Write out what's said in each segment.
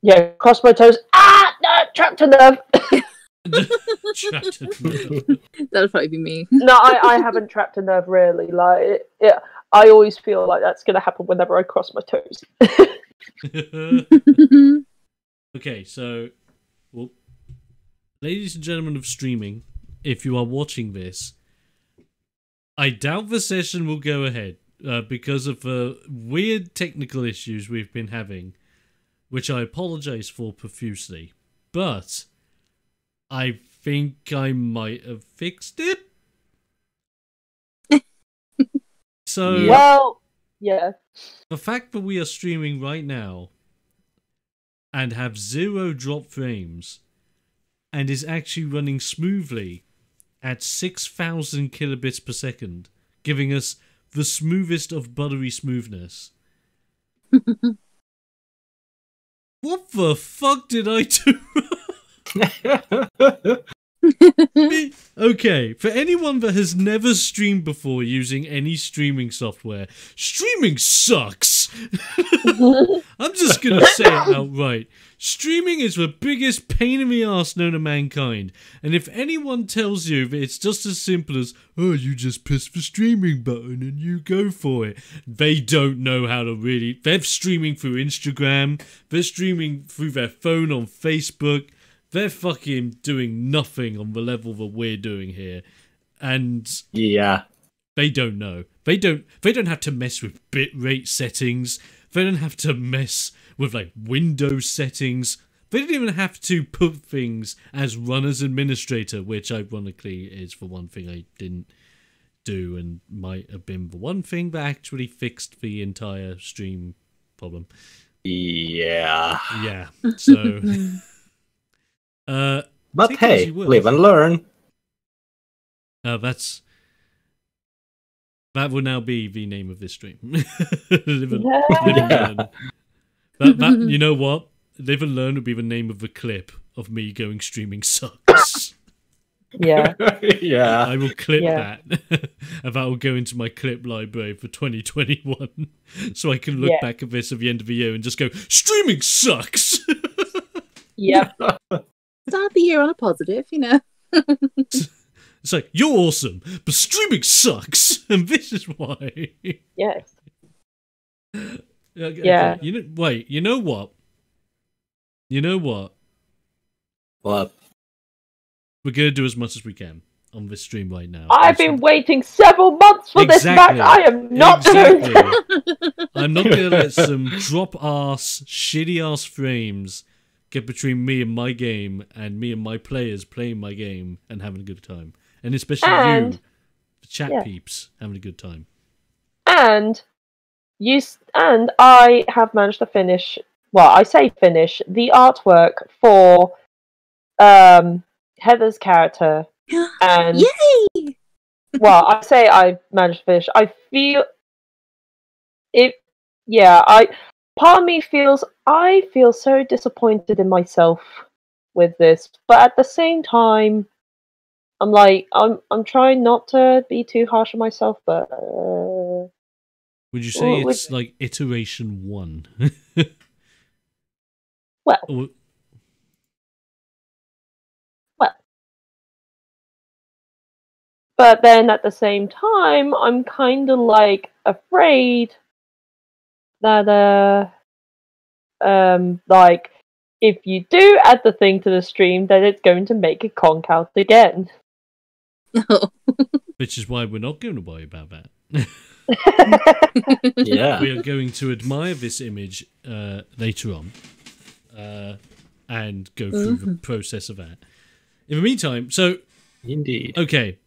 Yeah, cross my toes. Ah, no, trapped a nerve. Trapped a nerve. That'll probably be me. No, I haven't trapped a nerve really. Like, I always feel like that's gonna happen whenever I cross my toes. Okay, so, well, ladies and gentlemen of streaming, if you are watching this, I doubt the session will go ahead because of the weird technical issues we've been having, which I apologize for profusely, but I think I might have fixed it. So, well, yeah. The fact that we are streaming right now and have 0 drop frames and is actually running smoothly at 6,000 kilobits per second, giving us the smoothest of buttery smoothness. What the fuck did I do? Okay, for anyone that has never streamed before using any streaming software, streaming sucks! I'm just gonna say it outright. Streaming is the biggest pain in the arse known to mankind, and if anyone tells you that it's just as simple as, oh, you just press the streaming button and you go for it, they don't know how to really... They're streaming through Instagram, they're streaming through their phone on Facebook, they're fucking doing nothing on the level that we're doing here, and yeah, they don't know. They don't have to mess with bitrate settings. They don't have to mess with like Windows settings. They don't even have to put things as run as administrator, which ironically is the one thing I didn't do and might have been the one thing that actually fixed the entire stream problem. Yeah. Yeah. So. But hey, live and learn. That will now be the name of this stream. Live and learn. That, you know what? Live and learn would be the name of the clip of me going streaming sucks. Yeah. Yeah. I will clip that. And that will go into my clip library for 2021. So I can look back at this at the end of the year and just go, streaming sucks! Yep. Start the year on a positive, you know. It's like, you're awesome, but streaming sucks, and this is why. Yes. Okay, yeah. Wait, you know what? You know what? What? We're going to do as much as we can on this stream right now. I've been waiting several months for this match. I am not doing it. I'm not going to let some drop-ass, shitty-ass frames get between me and my game and me and my players playing my game and having a good time. And especially you, the chat peeps, having a good time. And I have managed to finish, well, I say finish, the artwork for Heather's character. And yay! Well, I say I managed to finish. I feel it. Part of me feels I feel so disappointed in myself with this, but at the same time, I'm like I'm trying not to be too harsh on myself. But would you say it's like iteration 1? Well. But then at the same time, I'm kind of like afraid that like if you do add the thing to the stream, then it's going to make it conk out again. Which is why we're not going to worry about that. Yeah, we are going to admire this image later on and go through the process of that. In the meantime, so indeed, okay.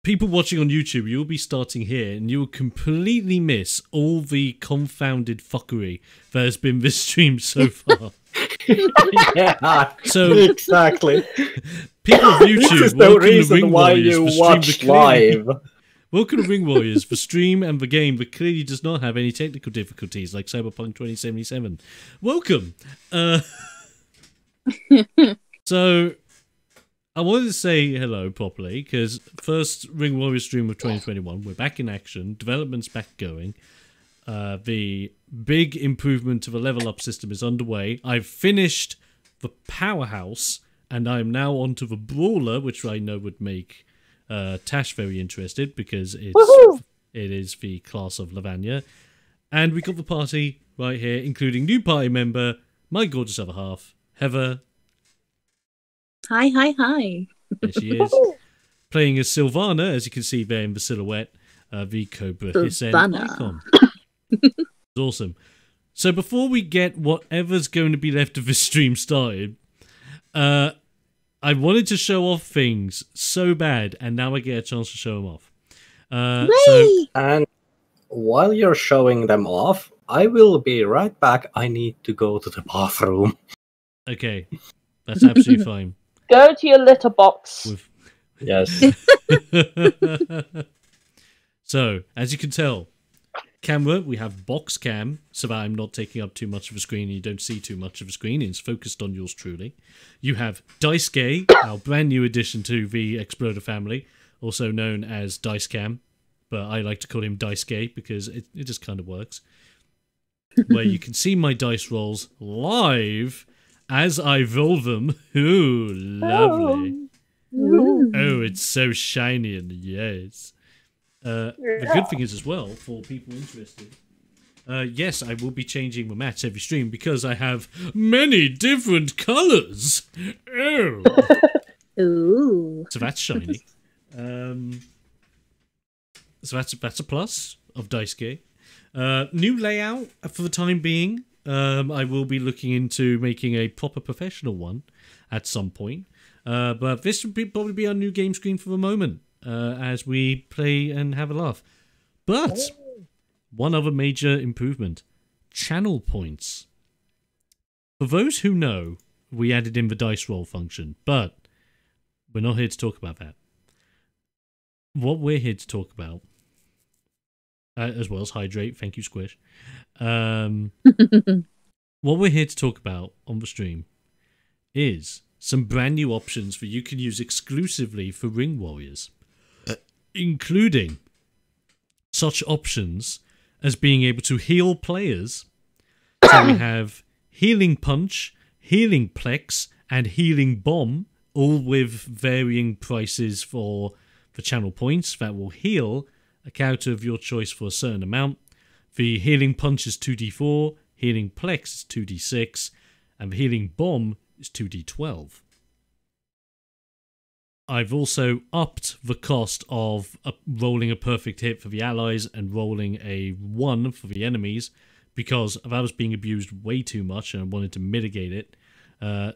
People watching on YouTube, you'll be starting here, and you'll completely miss all the confounded fuckery that has been this stream so far. Yeah, so exactly. People of YouTube, this is the reason why you watch live. Welcome to Ring Warriors, the stream and the game that clearly does not have any technical difficulties like Cyberpunk 2077. Welcome. So I wanted to say hello properly, because first Ring Warriors stream of 2021, we're back in action, development's back going. the big improvement to the level up system is underway. I've finished the powerhouse, and I'm now onto the brawler, which I know would make Tash very interested because it is the class of Lavanya. And we got the party right here, including new party member, my gorgeous other half, Heather. Hi, hi, hi. There she is. Playing as Sylvana, as you can see there in the silhouette, the Cobra Hissen icon. It's awesome. So before we get whatever's going to be left of this stream started, I wanted to show off things so bad, and now I get a chance to show them off. And while you're showing them off, I will be right back. I need to go to the bathroom. Okay, that's absolutely fine. Go to your litter box. Yes. So, as you can tell, camera, we have box cam, so that I'm not taking up too much of a screen and you don't see too much of a screen. It's focused on yours truly. You have Dice-Gay, our brand new addition to the TheXploder family, also known as Dice Cam, but I like to call him Dice-Gay because it just kind of works. Where you can see my dice rolls live as I roll them. Ooh, lovely. Oh, it's so shiny and yes. The good thing is as well, for people interested, yes, I will be changing the mats every stream because I have many different colours. Oh. Ooh. So that's shiny. So that's a plus of Dice-Gay. New layout for the time being. I will be looking into making a proper professional one at some point. But this would probably be our new game screen for the moment as we play and have a laugh. But one other major improvement, channel points. For those who know, we added in the dice roll function, but we're not here to talk about that. What we're here to talk about, as well as hydrate, thank you Squish. What we're here to talk about on the stream is some brand new options that you can use exclusively for Ring Warriors, including such options as being able to heal players. So we have Healing Punch, Healing Plex, and Healing Bomb, all with varying prices for channel points that will heal a character of your choice for a certain amount. The Healing Punch is 2d4, Healing Plex is 2d6, and the Healing Bomb is 2d12. I've also upped the cost of rolling a perfect hit for the allies and rolling a 1 for the enemies because that was being abused way too much and I wanted to mitigate it.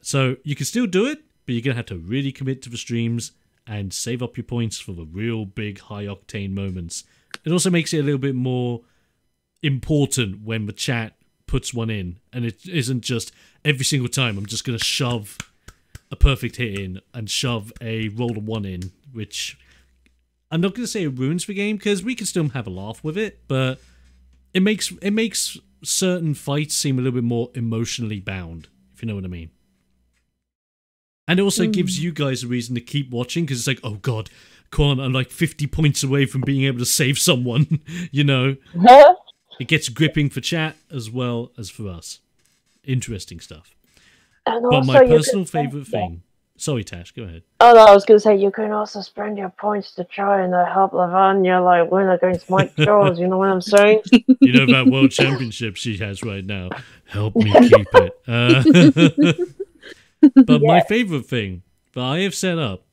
So you can still do it, but you're going to have to really commit to the streams and save up your points for the real big high-octane moments. It also makes it a little bit more important when the chat puts one in, and it isn't just every single time I'm just going to shove a perfect hit in and shove a roll of 1 in, which I'm not going to say it ruins the game because we can still have a laugh with it, but it makes certain fights seem a little bit more emotionally bound, if you know what I mean. And it also gives you guys a reason to keep watching because it's like, oh god, Quan, I'm like 50 points away from being able to save someone, you know. It gets gripping for chat as well as for us. Interesting stuff. And but also my personal favourite thing... Sorry, Tash, go ahead. Oh no, I was going to say, you can also spend your points to try and help Lavanya like win against Mike Jaws, you know what I'm saying? You know that world championship she has right now. Help me keep it. But my favourite thing that I have set up,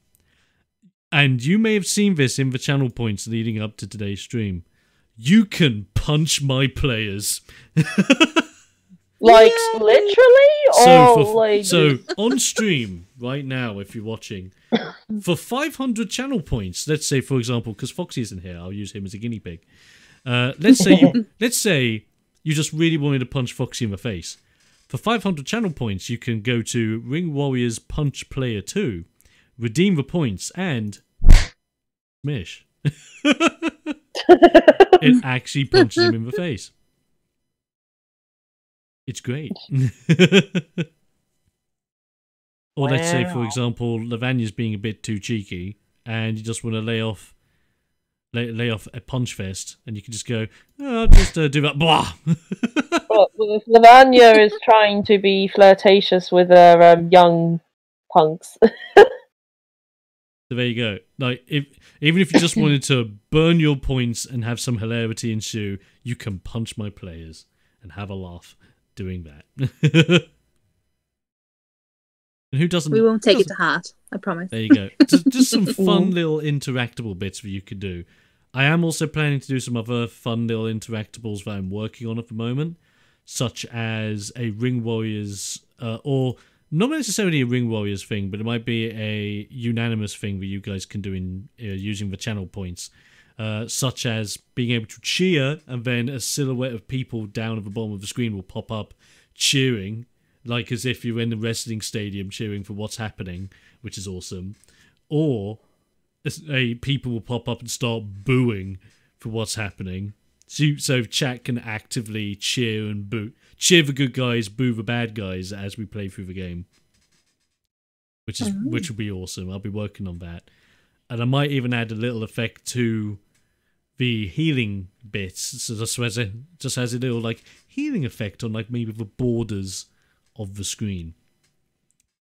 and you may have seen this in the channel points leading up to today's stream, you can punch my players. Like, literally? So on stream right now, if you're watching, for 500 channel points, let's say, for example, because Foxy isn't here, I'll use him as a guinea pig. Let's say you just really wanted to punch Foxy in the face. For 500 channel points, you can go to Ring Warriors Punch Player 2, redeem the points, and smish. It actually punches him in the face. It's great. Or let's say, for example, Lavanya's being a bit too cheeky, and you just want to lay off lay off a punch fest, and you can just go, oh, I'll just do that. Blah. Well, if Lavanya is trying to be flirtatious with her young punks. So there you go. Like, even if you just wanted to burn your points and have some hilarity ensue, you can punch my players and have a laugh doing that. And who doesn't? We won't take it to heart, I promise. There you go. Just some fun little interactable bits that you could do. I am also planning to do some other fun little interactables that I'm working on at the moment, such as a Ring Warriors, or not necessarily a Ring Warriors thing, but it might be a unanimous thing that you guys can do in using the channel points, such as being able to cheer, and then a silhouette of people down at the bottom of the screen will pop up cheering, like as if you're in the wrestling stadium cheering for what's happening, which is awesome. Or people will pop up and start booing for what's happening. So chat can actively cheer and boo. Cheer the good guys, boo the bad guys as we play through the game. Which will be awesome. I'll be working on that. And I might even add a little effect to the healing bits. So just has a little like healing effect on like maybe the borders of the screen.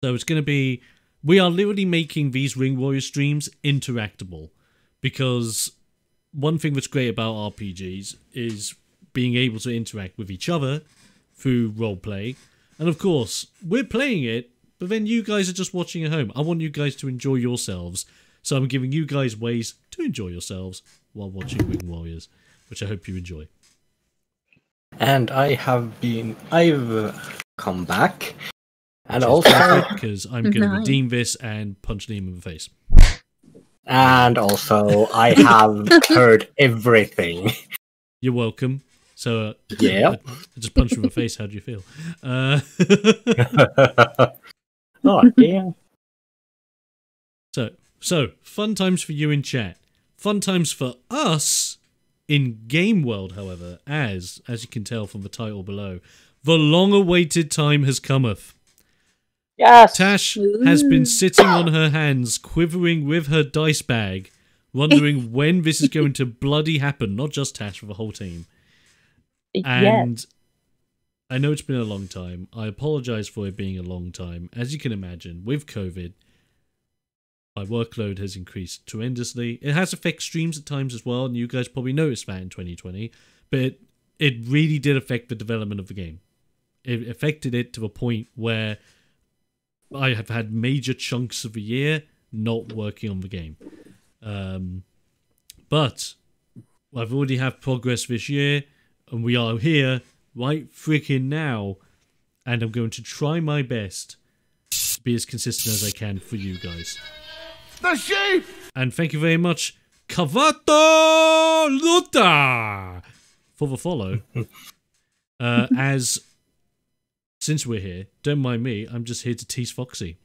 So it's going to be... We are literally making these Ring Warrior streams interactable, because one thing that's great about RPGs is being able to interact with each other through roleplay. And of course, we're playing it, but then you guys are just watching at home. I want you guys to enjoy yourselves, so I'm giving you guys ways to enjoy yourselves while watching Ring Warriors, which I hope you enjoy. And I've come back. And also, because I'm going to redeem this and punch Liam in the face. And also, I have heard everything. You're welcome. So, yeah. I just punched him in the face. How do you feel? Oh, yeah. So, fun times for you in chat. Fun times for us in Game World, however, as you can tell from the title below, the long-awaited time has cometh. Yes. Tash has been sitting on her hands, quivering with her dice bag, wondering when this is going to bloody happen. Not just Tash, for the whole team. And I know it's been a long time. I apologize for it being a long time. As you can imagine, with COVID, my workload has increased tremendously. It has affected streams at times as well, and you guys probably noticed that in 2020. But it really did affect the development of the game. It affected it to a point where I have had major chunks of a year not working on the game. But I've already had progress this year, and we are here right freaking now, and I'm going to try my best to be as consistent as I can for you guys. The sheep! And thank you very much, Kavato Luta, for the follow. Since we're here, don't mind me, I'm just here to tease Foxy.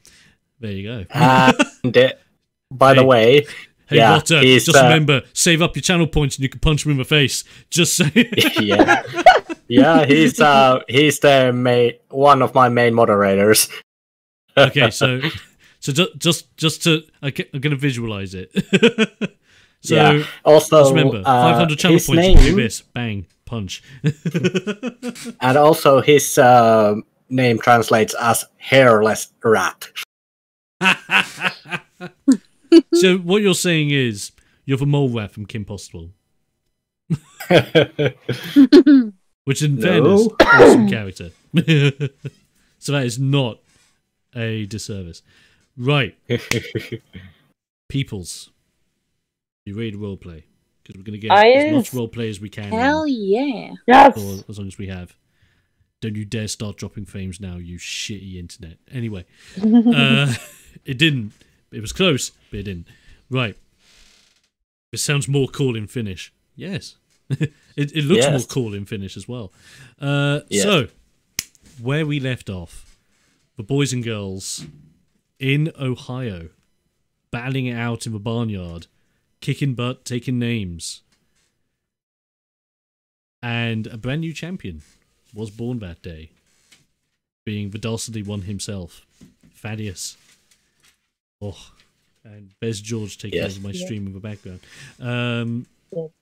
There you go. And by the way, hey, yeah, Lotta, just remember, save up your channel points and you can punch him in the face. Just say. Yeah, yeah, he's one of my main moderators. Okay, so just to, I'm gonna visualize it. So yeah. Also, just remember, 500 channel points. You can do this, bang, punch. And also, his name translates as hairless rat. So what you're saying is you're the mole rat from Kim Possible. Which, in fairness, awesome character. So that is not a disservice. Right. Peoples. You ready to roleplay? Because we're going to get as much roleplay as we can. Hell yeah. Yes. For as long as we have. Don't you dare start dropping frames now, you shitty internet. Anyway. It didn't. It was close, but it didn't. Right. It sounds more cool in Finnish. Yes. It looks more cool in Finnish as well. So, where we left off, the boys and girls in Ohio, battling it out in the barnyard, kicking butt, taking names. And a brand new champion was born that day, being the dastardly one himself, Thaddeus. Oh, And there's George taking over my stream in the background.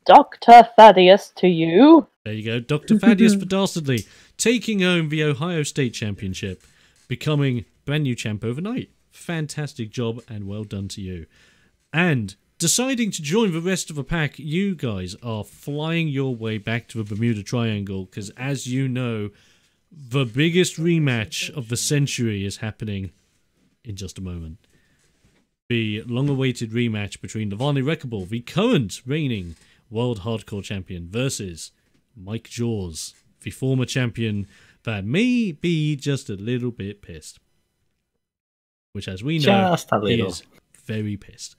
Dr. Thaddeus to you. There you go. Dr. Thaddeus for Dastardly taking home the Ohio State Championship, becoming brand new champ overnight. Fantastic job and well done to you. And deciding to join the rest of the pack, you guys are flying your way back to the Bermuda Triangle because, as you know, the biggest rematch of the century is happening in just a moment. The long-awaited rematch between Lavanya Wreckable, the current reigning World Hardcore Champion, versus Mike Jaws, the former champion that may be just a little bit pissed. Which, as we know, he is very pissed.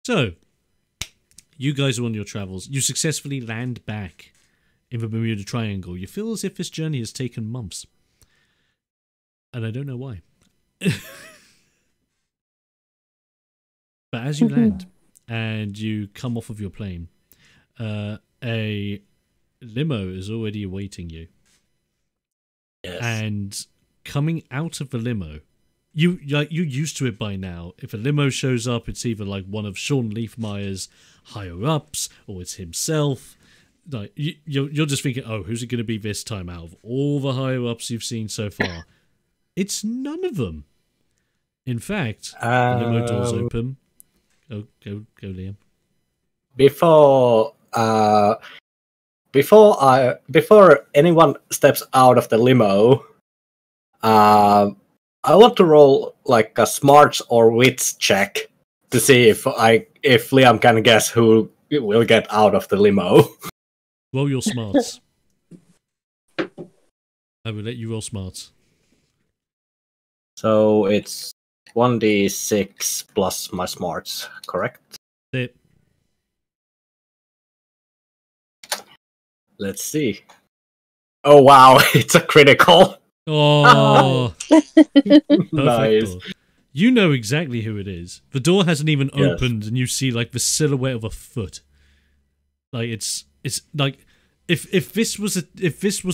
So, you guys are on your travels. You successfully land back in the Bermuda Triangle. You feel as if this journey has taken months. And I don't know why. But as you land and you come off of your plane, a limo is already awaiting you. Yes. And coming out of the limo, you're used to it by now. If a limo shows up, it's either like one of Sean Leafmeyer's higher ups or it's himself. Like you're just thinking, oh, who's it going to be this time out of all the higher ups you've seen so far? It's none of them. In fact, the limo doors open. Go, Liam. Before anyone steps out of the limo, I want to roll like a smarts or wits check to see if Liam can guess who will get out of the limo. Roll your smarts. I will let you roll smarts. So it's 1d6 plus my smarts, correct? It. Let's see. Oh wow, it's a critical. Oh, perfect Nice. door. You know exactly who it is. The door hasn't even opened, and you see like the silhouette of a foot. Like it's like if this was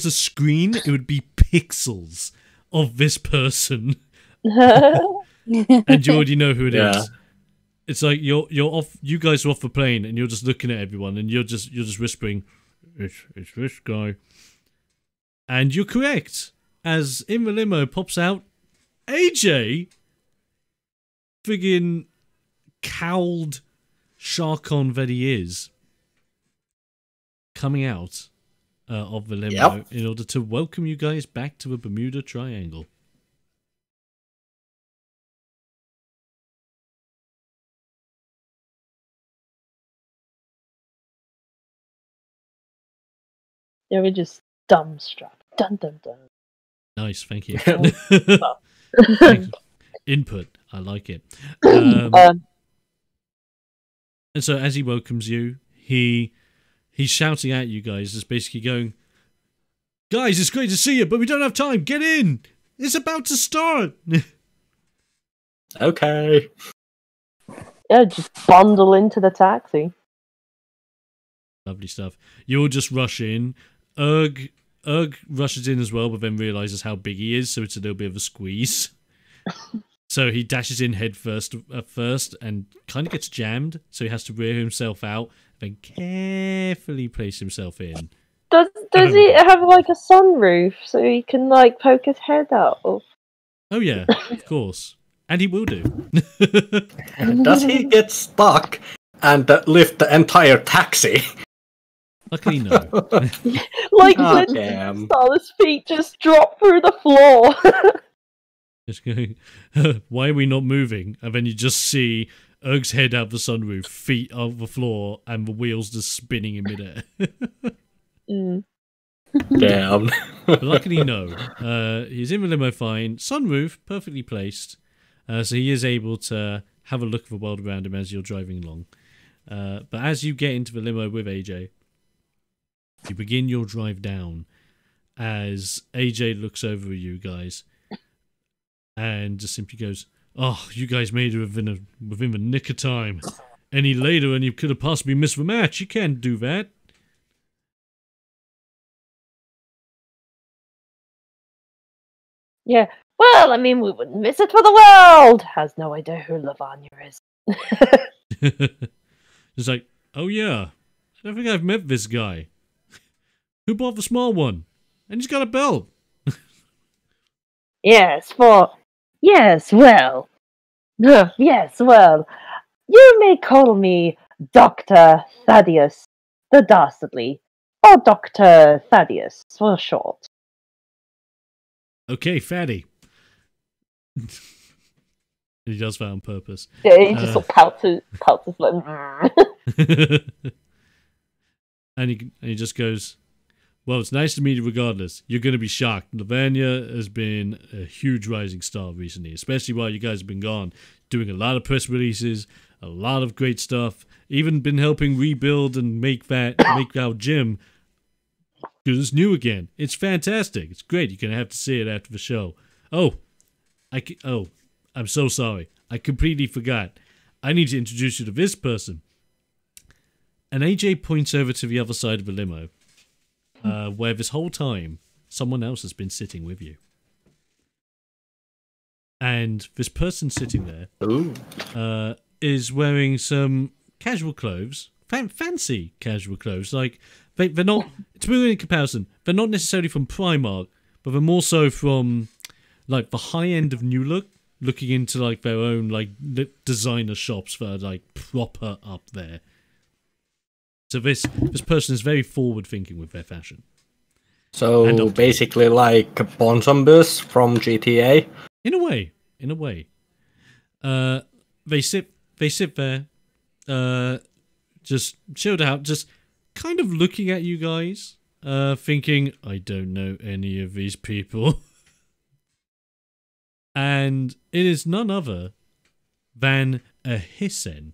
a screen, it would be pixels of this person. And you already know who it is. It's like you're off. You guys are off the plane, and you're just looking at everyone, and you're just whispering, "It's this guy." And you're correct, as in the limo pops out AJ, friggin' cowled Sharkon that he is, coming out of the limo in order to welcome you guys back to the Bermuda Triangle. They were just dumbstruck. Dun dun dun. Nice, thank you. Thank you. Input, I like it. And so as he welcomes you, he's shouting at you guys, just basically going, "Guys, it's great to see you, but we don't have time. Get in. It's about to start." Okay. Yeah, just bundle into the taxi. Lovely stuff. You'll just rush in. Erg rushes in as well, but then realizes how big he is, so it's a little bit of a squeeze. So he dashes in head first at first and kind of gets jammed, so he has to rear himself out, then carefully place himself in. Does he have like a sunroof so he can like poke his head out? Oh yeah, of course. And he will do. Does he get stuck and lift the entire taxi? Luckily, no. Like, damn. his feet just drop through the floor. Just going, why are we not moving? And then you just see Erg's head out the sunroof, feet off the floor, and the wheels just spinning in midair. Damn. But luckily, no. He's in the limo fine. Sunroof, perfectly placed. So he is able to have a look at the world around him as you're driving along. But as you get into the limo with AJ, you begin your drive down as AJ looks over at you guys and just simply goes, "Oh, you guys made it within the nick of time. Any later and you could have possibly missed the match. You can't do that." Yeah, Well, I mean, we wouldn't miss it for the world. Has no idea who Lavanya is. It's like, oh yeah, I don't think I've met this guy. Who bought the small one? And he's got a belt. Yes, well. Yes, well, you may call me Dr. Thaddeus the Dastardly, or Dr. Thaddeus for short. Okay, fatty. He does that on purpose. Yeah, he just sort of pouts his lip. And he just goes, well, it's nice to meet you regardless. You're going to be shocked. Lavanya has been a huge rising star recently, especially while you guys have been gone, doing a lot of press releases, a lot of great stuff, even been helping rebuild and make our gym because it's new again. It's fantastic. It's great. You're going to have to see it after the show. I'm so sorry. I completely forgot. I need to introduce you to this person. And AJ points over to the other side of the limo, where this whole time someone else has been sitting with you. And this person sitting there is wearing some casual clothes, fancy casual clothes. Like they're not. To put it in comparison, they're not necessarily from Primark, but they're more so from like the high end of New Look, looking into like their own like designer shops that are like proper up there. So this person is very forward thinking with their fashion. So basically like Bonzombus from GTA. In a way. They sit there, just chilled out, just kind of looking at you guys, thinking, I don't know any of these people. And it is none other than a Hissen.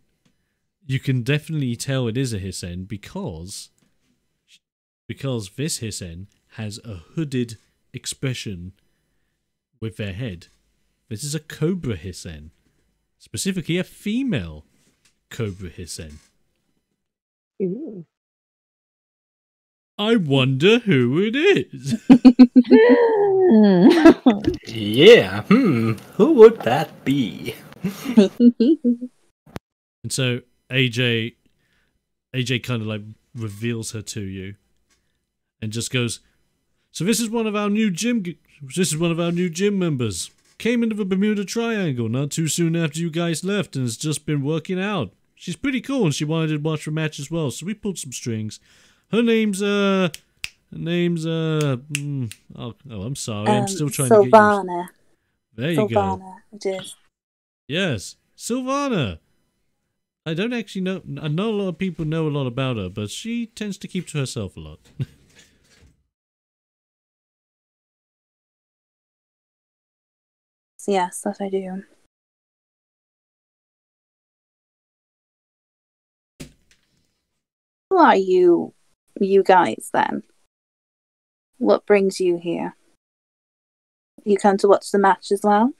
You can definitely tell it is a Hissen because this Hissen has a hooded expression with their head. This is a Cobra Hissen. Specifically a female Cobra Hissen. Ooh. I wonder who it is. Yeah, who would that be? And so AJ kind of like reveals her to you and just goes, so this is one of our new gym members. Came into the Bermuda Triangle not too soon after you guys left and has just been working out. She's pretty cool and she wanted to watch the match as well, so we pulled some strings. Her name's oh, I'm sorry, I'm still trying to get you. Silvana. There you go. Silvana, it is. Yes, Silvana. I don't actually know. I know a lot of people know a lot about her, but she tends to keep to herself a lot. Yes, that I do. Who are you guys then? What brings you here? You come to watch the match as well?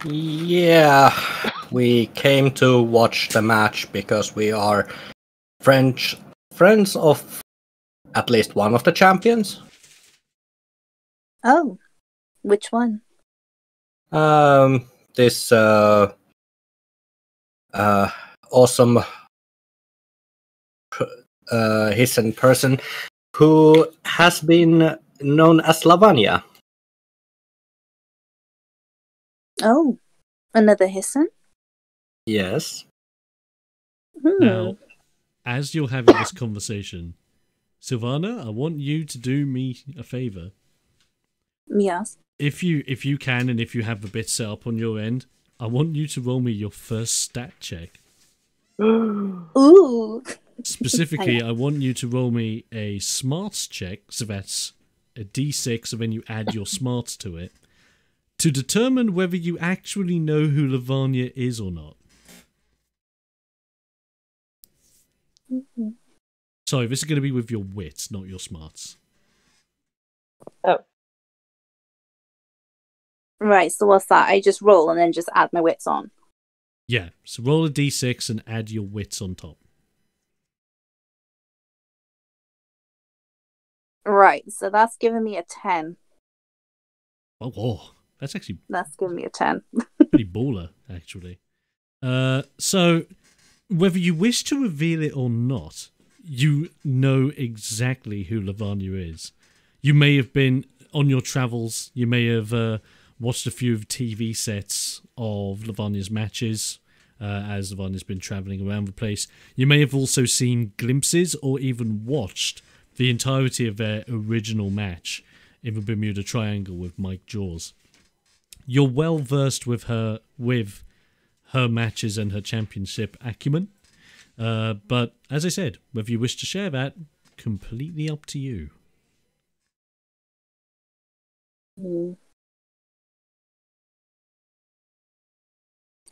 Yeah, we came to watch the match because we are friends of at least one of the champions. Oh, which one? This awesome Hissen person who has been known as Lavanya. Oh, another Hissen? Yes. Now, as you're having this conversation, Silvana, I want you to do me a favor. Yes. If you can, and if you have the bit set up on your end, I want you to roll me your first stat check. Ooh. Specifically, I want you to roll me a smarts check, so that's a d6, and then you add your smarts to it, to determine whether you actually know who Lavanya is or not. Mm-hmm. Sorry, this is going to be with your wits, not your smarts. Oh. Right, so what's that? I just roll and then just add my wits on. Yeah, so roll a d6 and add your wits on top. Right, so that's giving me a 10. Oh, that's actually That's giving me a 10. pretty baller, actually. So, whether you wish to reveal it or not, you know exactly who Lavanya is. You may have been on your travels. You may have watched a few TV sets of Lavanya's matches as Lavanya's been traveling around the place. You may have also seen glimpses or even watched the entirety of their original match in the Bermuda Triangle with Mike Jaws. You're well versed with her matches and her championship acumen. But as I said, whether you wish to share that, completely up to you.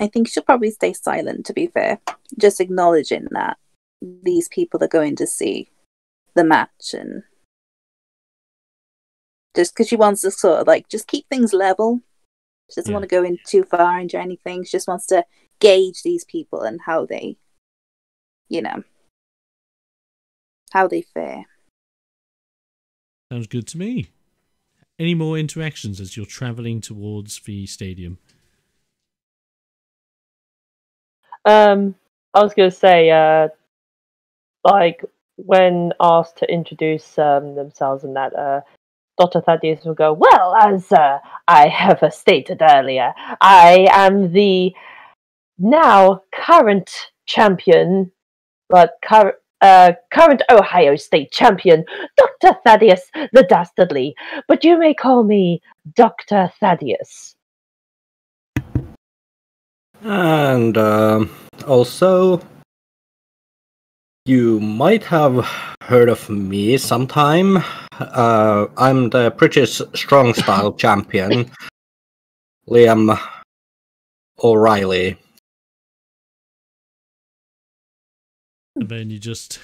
I think she'll probably stay silent, to be fair. Just acknowledging that these people are going to see the match, and just because she wants to sort of like just keep things level. She doesn't want to go in too far into anything. She just wants to gauge these people and how they, how they fare. Sounds good to me. Any more interactions as you're travelling towards the stadium? I was going to say, like, when asked to introduce themselves and that, Dr. Thaddeus will go, well, as I have stated earlier, I am the now current champion, but current Ohio State champion, Dr. Thaddeus the Dastardly, but you may call me Dr. Thaddeus. And also, you might have heard of me sometime. I'm the British Strong Style champion, Liam O'Reilly. And then you just,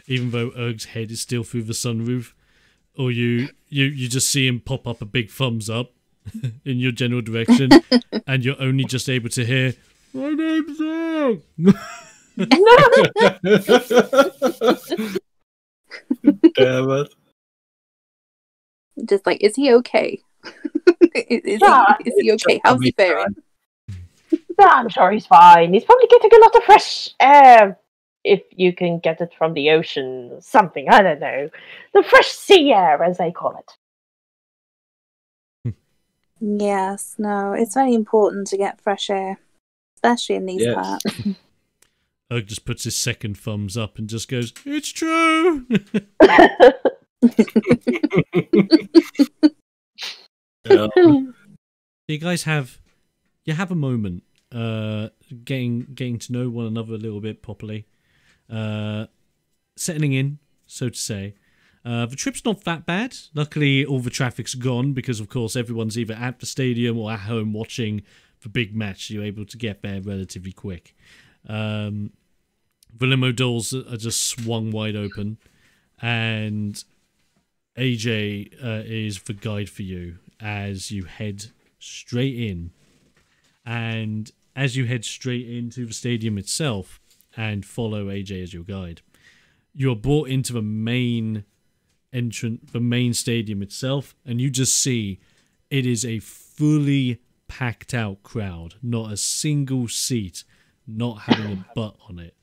even though Erg's head is still through the sunroof, or you just see him pop up a big thumbs up in your general direction, and you're only just able to hear, my name's Erg! Damn it. Just like, is he okay? is he okay? How's he faring? I'm sure he's fine. He's probably getting a lot of fresh air. If you can get it from the ocean, something, I don't know. The fresh sea air, as they call it. Yes, no, it's very important to get fresh air, especially in these parts. Erg just puts his second thumbs up and just goes, it's true! You guys have a moment getting to know one another a little bit properly. Settling in, so to say. The trip's not that bad. Luckily, all the traffic's gone because, of course, everyone's either at the stadium or at home watching the big match. You're able to get there relatively quick. The limo doors are just swung wide open, and AJ is the guide for you as you head straight in. And as you head straight into the stadium itself and follow AJ as your guide, you're brought into the main stadium itself, and you just see it is a fully packed out crowd, not a single seat not having a butt on it.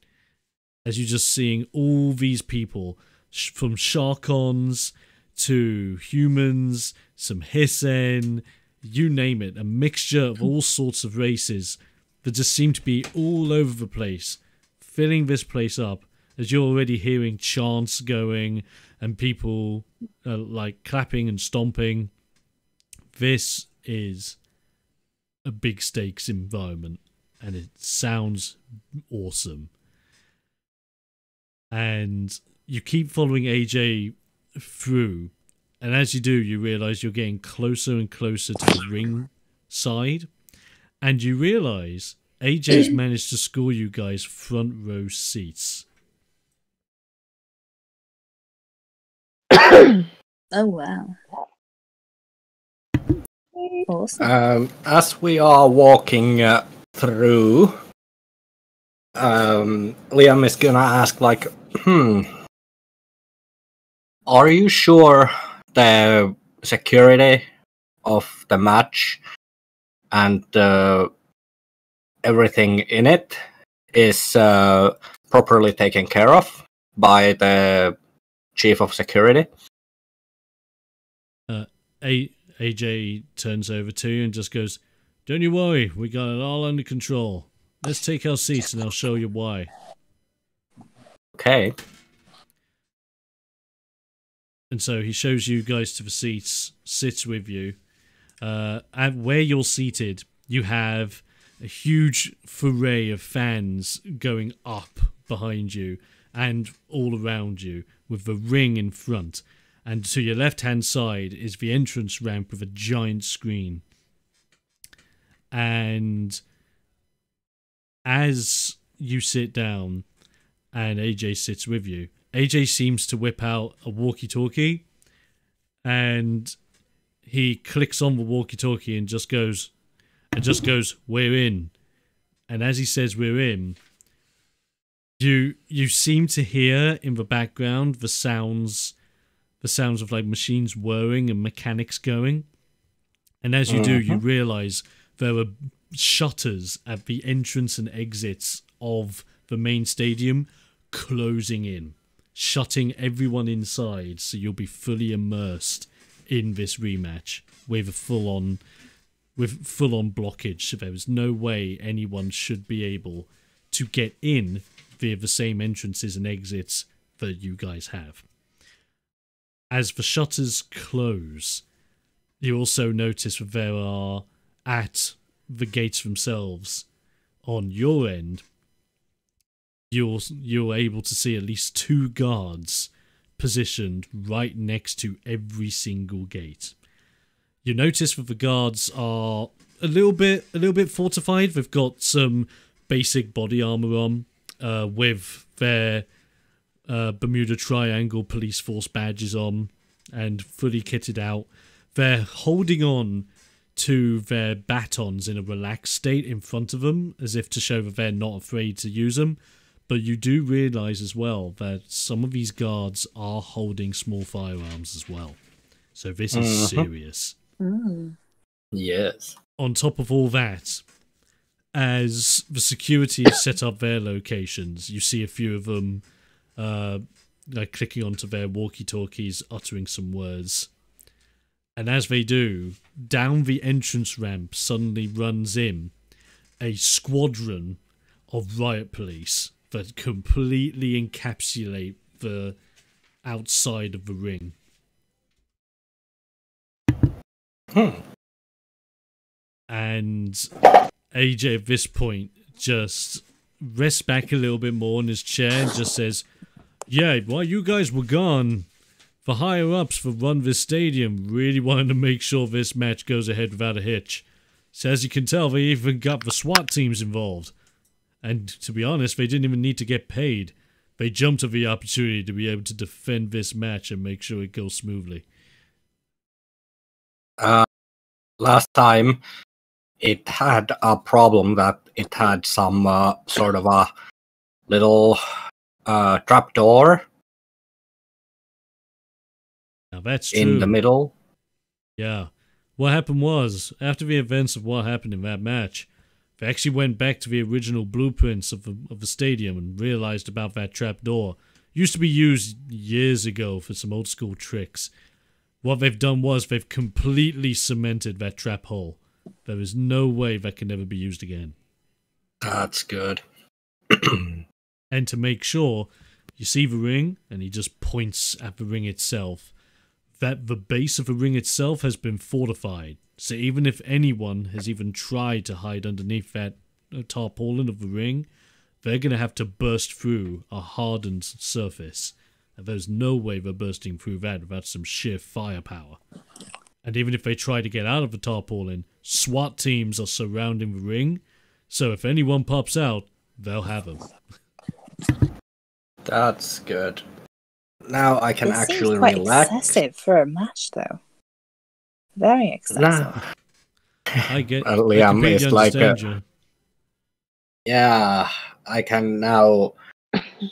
As you're just seeing all these people, from Sharkons to humans, some Hissen, you name it, a mixture of all sorts of races that just seem to be all over the place, filling this place up, as you're already hearing chants going and people like clapping and stomping. This is a big stakes environment, and it sounds awesome. And you keep following AJ through, and as you do, you realize you're getting closer and closer to the ring side, and you realize AJ's managed to score you guys front row seats. Oh, wow. Awesome. As we are walking through, Liam is gonna ask, like, are you sure the security of the match, and everything in it is properly taken care of by the chief of security. AJ turns over to you and just goes, "Don't you worry, we got it all under control. Let's take our seats and I'll show you why." Okay. And so he shows you guys to the seats, sits with you. And where you're seated, you have a huge foray of fans going up behind you and all around you, with the ring in front. And to your left-hand side is the entrance ramp with a giant screen. And as you sit down and AJ sits with you, AJ seems to whip out a walkie-talkie, and he clicks on the walkie-talkie and just goes, "We're in." And as he says "we're in," you seem to hear in the background the sounds of like machines whirring and mechanics going. And as you do, you realize there are shutters at the entrance and exits of the main stadium closing in, shutting everyone inside, so you'll be fully immersed in this rematch with full-on blockage. So there is no way anyone should be able to get in via the same entrances and exits that you guys have. As the shutters close, you also notice that there are, at the gates themselves, on your end, you're able to see at least 2 guards positioned right next to every single gate. You notice that the guards are a little bit fortified. They've got some basic body armor on, with their Bermuda Triangle police force badges on, and fully kitted out. They're holding on to their batons in a relaxed state in front of them, as if to show that they're not afraid to use them. But you do realise as well that some of these guards are holding small firearms as well. So this is serious. Yes. On top of all that, as the security has set up their locations, you see a few of them like clicking onto their walkie-talkies, uttering some words. And as they do, down the entrance ramp suddenly runs in a squadron of riot police that completely encapsulate the outside of the ring. And AJ at this point just rests back a little bit more in his chair and just says, "Yeah, while you guys were gone, the higher-ups that run this stadium really wanted to make sure this match goes ahead without a hitch. So as you can tell, they even got the SWAT teams involved. And to be honest, they didn't even need to get paid. They jumped at the opportunity to be able to defend this match and make sure it goes smoothly." Last time, it had a problem that it had some sort of a little trapdoor Now that's true. in the middle. Yeah. What happened was, after the events of what happened in that match, they actually went back to the original blueprints of the stadium and realized about that trapdoor. Used to be used years ago for some old school tricks. What they've done was they've completely cemented that trap hole. There is no way that can ever be used again. That's good. And to make sure, you see the ring, and he just points at the ring itself, that the base of the ring itself has been fortified. So even if anyone has even tried to hide underneath that tarpaulin of the ring, they're going to have to burst through a hardened surface. And there's no way they're bursting through that without some sheer firepower. And even if they try to get out of the tarpaulin, SWAT teams are surrounding the ring, so if anyone pops out, they'll have them. That's good. Now I can It actually seems quite relax. excessive for a match, though. Very excessive. Nah. I get Liam I completely is like understand you. Yeah, I can now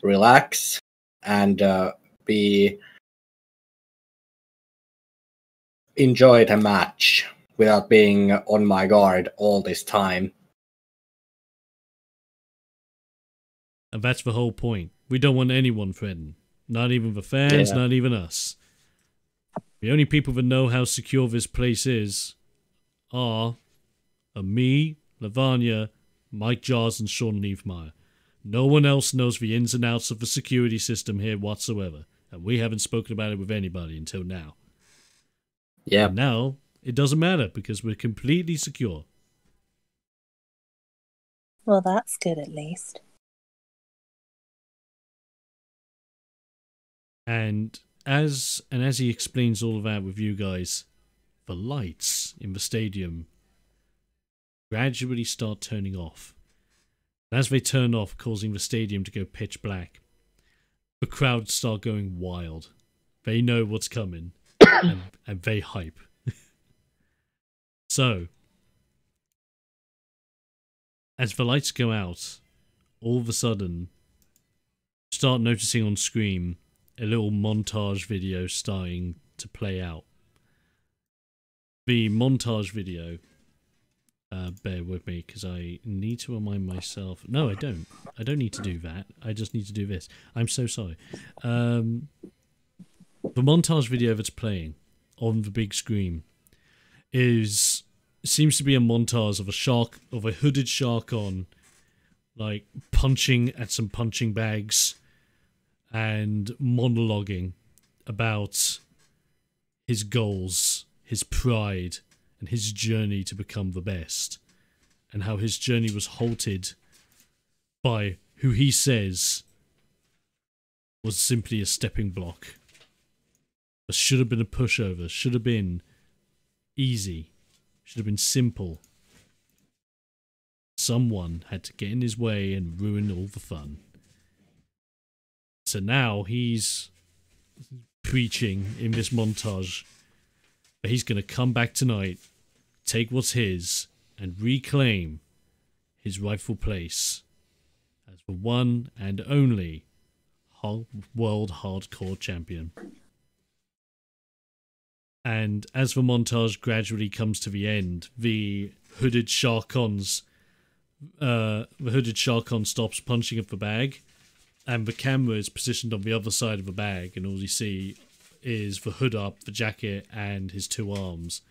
relax and enjoy the match without being on my guard all this time. And that's the whole point. We don't want anyone threatened. Not even the fans, not even us. The only people that know how secure this place is are me, Lavanya, Mike Jaws, and Sean Leafmeyer. No one else knows the ins and outs of the security system here whatsoever. And we haven't spoken about it with anybody until now. Yeah. And now, it doesn't matter because we're completely secure. Well, that's good at least. And as he explains all of that with you guys, the lights in the stadium gradually start turning off. And as they turn off, causing the stadium to go pitch black, the crowd start going wild. They know what's coming, and they hype. So, as the lights go out, all of a sudden, start noticing on screen a little montage video starting to play out. The montage video, bear with me because I need to remind myself. No, I don't. I don't need to do that. I just need to do this. I'm so sorry. The montage video that's playing on the big screen seems to be a montage of a hooded shark on, like, punching at some punching bags and monologuing about his goals, his pride, and his journey to become the best, and how his journey was halted by who he says was simply a stepping block. It should have been a pushover, should have been easy, should have been simple. Someone had to get in his way and ruin all the fun. So now he's preaching in this montage that he's going to come back tonight, take what's his, and reclaim his rightful place as the one and only world hardcore champion. And as the montage gradually comes to the end, the hooded Sharkon stops punching up the bag, and the camera is positioned on the other side of the bag, and all you see is the hood up, the jacket, and his two arms.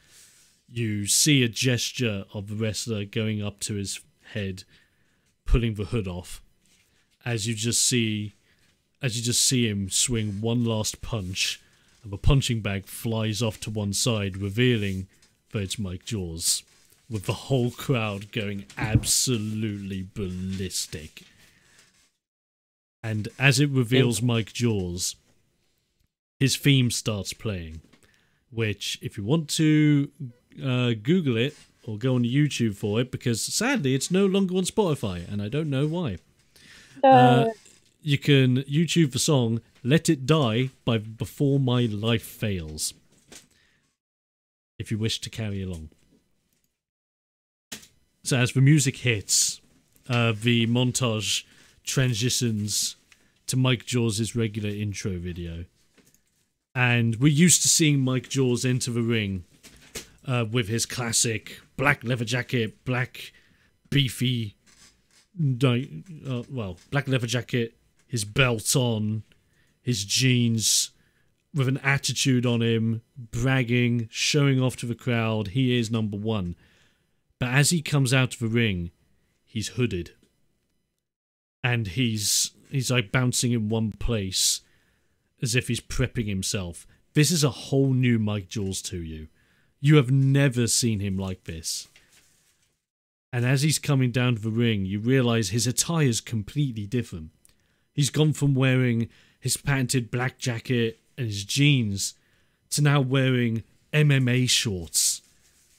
You see a gesture of the wrestler going up to his head, pulling the hood off, as you just see him swing one last punch, and the punching bag flies off to one side, revealing that it's Mike Jaws, with the whole crowd going absolutely ballistic. And as it reveals Mike Jaws, his theme starts playing, which, if you want to Google it or go on YouTube for it, because sadly it's no longer on Spotify, and I don't know why. You can YouTube the song "Let It Die" by Before My Life Fails, if you wish to carry along. So as the music hits, the montage transitions to Mike Jaws' regular intro video. And we're used to seeing Mike Jaws enter the ring with his classic black leather jacket, black beefy, black leather jacket, his belt on, his jeans, with an attitude on him, bragging, showing off to the crowd, he is number one. But as he comes out of the ring, he's hooded. And he's like bouncing in one place, as if he's prepping himself. This is a whole new Mike Jaws to you. You have never seen him like this. And as he's coming down to the ring, you realise his attire is completely different. He's gone from wearing his patented black jacket and his jeans to now wearing MMA shorts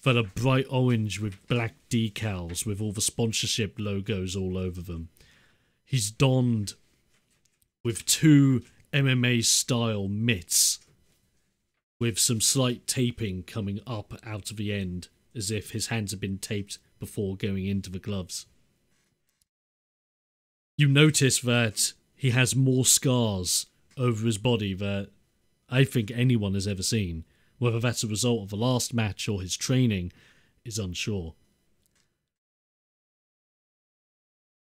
that are bright orange with black decals with all the sponsorship logos all over them. He's donned with two MMA style mitts with some slight taping coming up out of the end, as if his hands have been taped before going into the gloves. You notice that he has more scars over his body that I think anyone has ever seen, Whether that's a result of the last match or his training is unsure.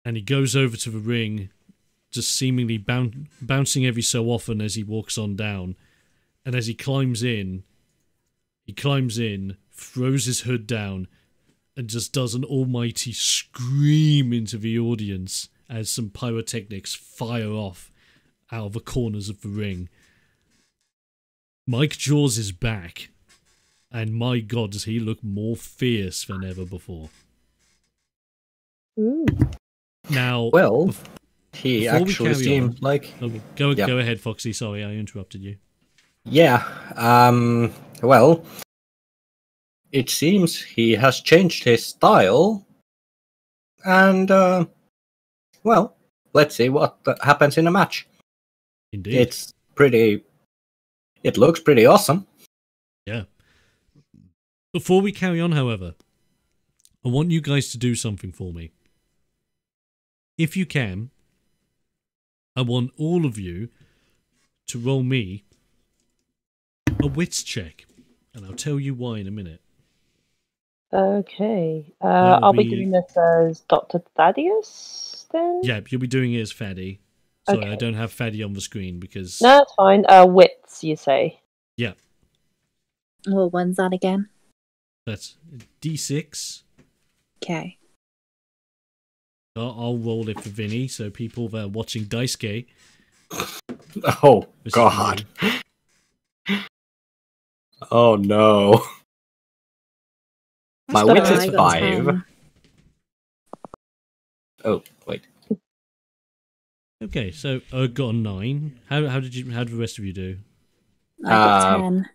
And he goes over to the ring, just seemingly bouncing every so often as he walks on down. And as he climbs in, throws his hood down, and just does an almighty scream into the audience as some pyrotechnics fire off out of the corners of the ring. Mike Jaws is back, and my god, does he look more fierce than ever before. Ooh. Now, Well, he before we actually carry seemed on- like... okay, Yeah. go ahead, Foxy. Sorry, I interrupted you. Yeah, well, it seems he has changed his style, and, well, let's see what happens in a match. Indeed. It looks pretty awesome. Yeah. Before we carry on, however, I want you guys to do something for me. If you can, I want all of you to roll me a wits check, and I'll tell you why in a minute. Okay. That'll I'll be be- doing this as Dr. Thaddeus then? Yeah, you'll be doing it as Faddy. Sorry, Okay. I don't have Faddy on the screen because... No, that's fine. Wits, you say. Yeah, Well, when's that again? that's D6. Okay. I'll roll it for Vinny, so people that are watching Dice Gate... Oh, this is God. you. Oh, no. My That's wits not is I got 5. 10. Oh, wait. Okay, so I got a 9. How did the rest of you do? I got Uh, 10.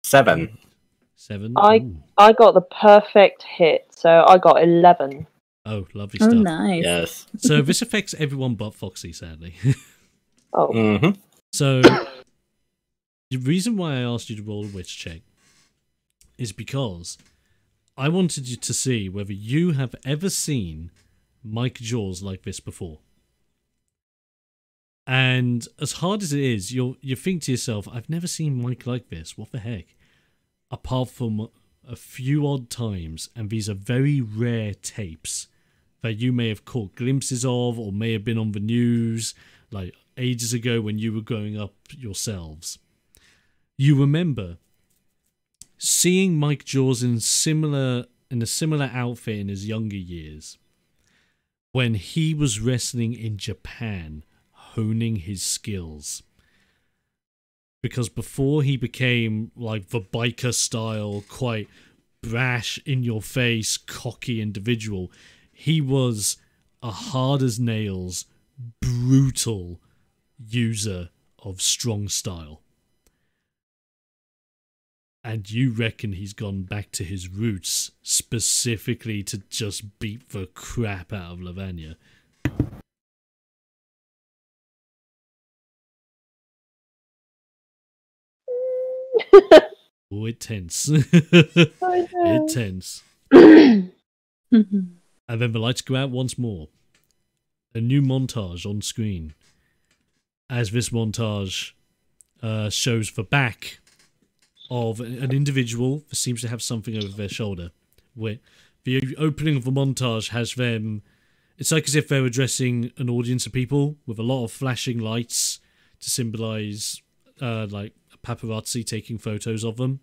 7. 7? I- Ooh. I got the perfect hit, so I got 11. Oh, lovely Oh, stuff. nice. Yes. So this affects everyone but Foxy, sadly. Oh. Mm-hmm. So the reason why I asked you to roll a witch check is because I wanted you to see whether you have ever seen Mike Jaws like this before. And as hard as it is, you think to yourself, I've never seen Mike like this. What the heck? Apart from a few odd times, and these are very rare tapes that you may have caught glimpses of or may have been on the news like ages ago when you were growing up yourselves. You remember seeing Mike Jaws in a similar outfit in his younger years when he was wrestling in Japan, honing his skills. Because before he became like the biker style, quite brash, in your face, cocky individual, he was a hard as nails, brutal user of strong style. And you reckon he's gone back to his roots, specifically to just beat the crap out of Lavanya. Oh, it tense. I know. It tense. Mhm. And then the lights go out once more. A new montage on screen. As this montage shows the back of an individual that seems to have something over their shoulder. Where the opening of the montage has them... It's like as if they're addressing an audience of people with a lot of flashing lights to symbolise like paparazzi taking photos of them.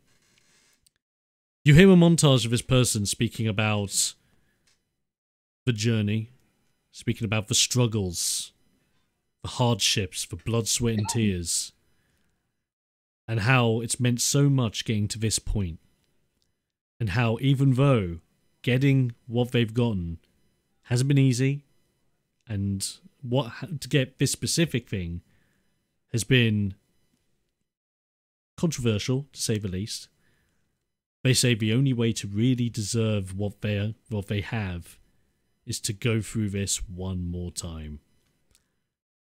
You hear a montage of this person speaking about the journey, speaking about the struggles, the hardships, the blood, sweat and tears, and how it's meant so much getting to this point, and how even though getting what they've gotten hasn't been easy, and to get this specific thing has been controversial, to say the least. They say the only way to really deserve what they have is to go through this one more time.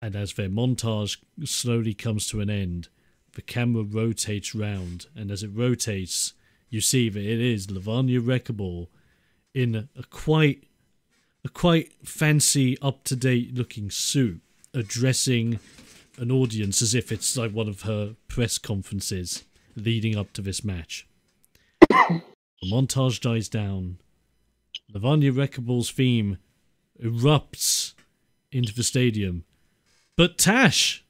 And as their montage slowly comes to an end, the camera rotates round, and as it rotates, you see that it is Lavanya Wreckable in a quite fancy, up-to-date looking suit, addressing an audience as if it's like one of her press conferences. leading up to this match. The montage dies down. Lavanya Wreckable's theme erupts into the stadium. But Tash!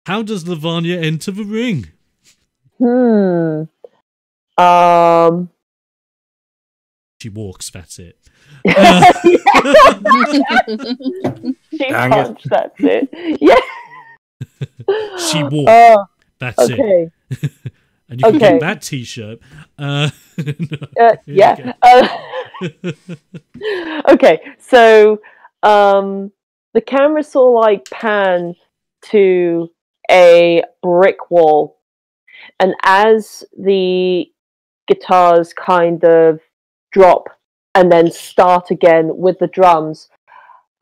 How does Lavanya enter the ring? She walks, that's it. She Dang punched, that's it. Yeah. She walked. That's okay. it. And you can get that t-shirt. Yeah. Okay, so the camera sort of like pan to a brick wall, and as the guitars kind of drop and then start again with the drums,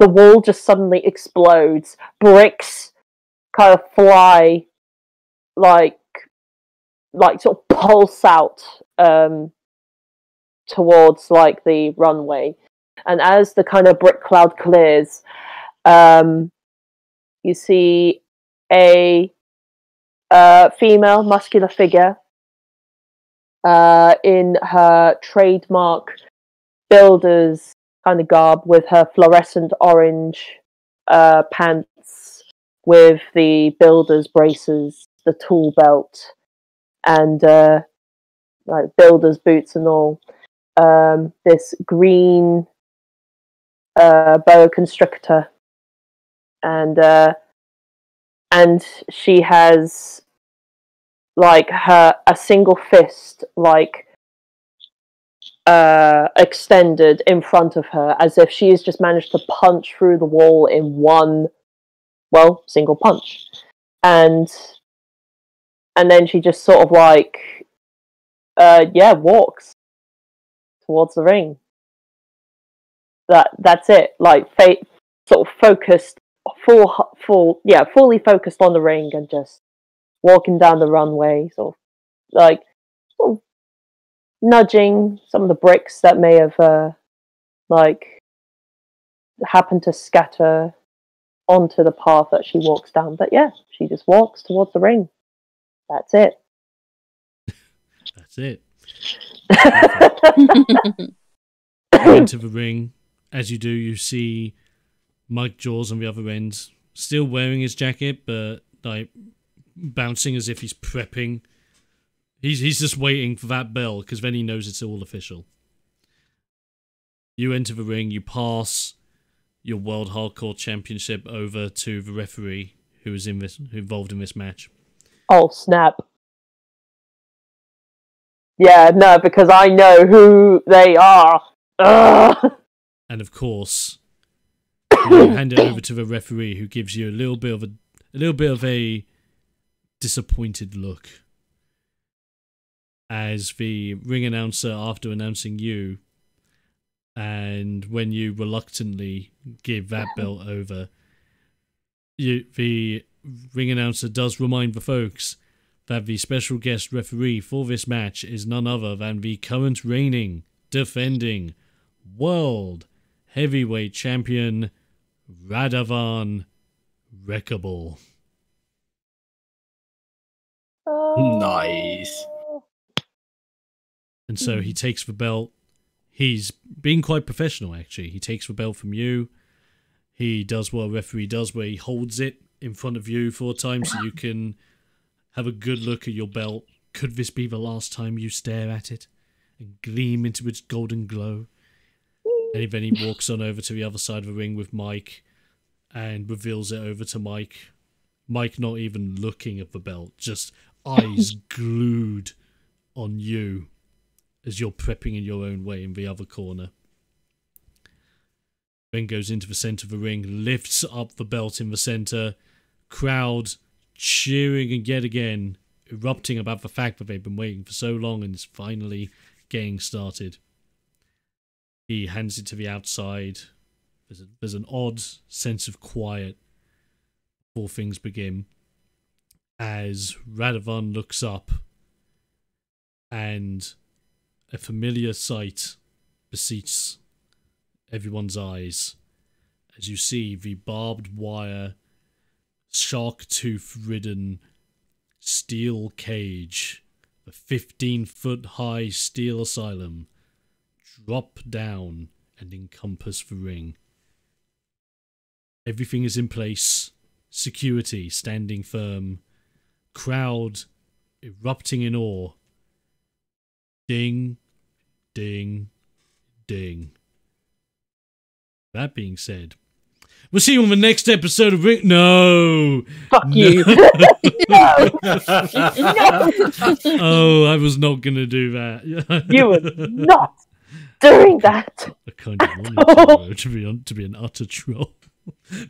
the wall just suddenly explodes. Bricks kind of fly, like sort of pulse out towards like the runway, and as the kind of brick cloud clears, you see a female muscular figure in her trademark builder's kind of garb, with her fluorescent orange pants with the builder's braces, the tool belt, and like builder's boots and all. This green boa constrictor, and she has like a single fist like extended in front of her, as if she has just managed to punch through the wall in one single punch, and then she just sort of like walks towards the ring. That's it. Like sort of focused, fully focused on the ring, and just walking down the runway, sort of nudging some of the bricks that may have happened to scatter onto the path that she walks down. But yeah, she just walks towards the ring. That's it. That's it. You enter the ring. As you do, you see Mike Jaws on the other end, still wearing his jacket, but like bouncing as if he's prepping. He's just waiting for that bell, because then he knows it's all official. You enter the ring. You pass your World Hardcore Championship over to the referee who is involved in this match. Oh snap! Yeah, no, because I know who they are. Ugh. And of course, you hand it over to the referee, who gives you a little bit of a disappointed look, as the ring announcer, after announcing you, and when you reluctantly give that belt over, the ring announcer does remind the folks that the special guest referee for this match is none other than the current reigning, defending World Heavyweight Champion Radovan Wreckable. Nice. And so he takes the belt. He's being quite professional, actually. He takes the belt from you. He does what a referee does, where he holds it in front of you for a time so you can have a good look at your belt. Could this be the last time you stare at it and gleam into its golden glow? And then he walks on over to the other side of the ring with Mike and reveals it over to Mike. Mike not even looking at the belt, just eyes glued on you as you're prepping in your own way in the other corner. Then goes into the centre of the ring, lifts up the belt in the centre, crowd cheering and yet again erupting about the fact that they've been waiting for so long and it's finally getting started. He hands it to the outside. There's an odd sense of quiet before things begin, as Radovan looks up and a familiar sight beseeches everyone's eyes as you see the barbed wire, shark tooth ridden steel cage, the 15-foot high steel asylum, drop down and encompass the ring. Everything is in place. Security standing firm. Crowd erupting in awe. Ding, ding, ding. That being said, we'll see you on the next episode of Ring. No! Fuck you! No! Oh, I was not going to do that. You were not doing that! I kind of wanted to be an utter troll.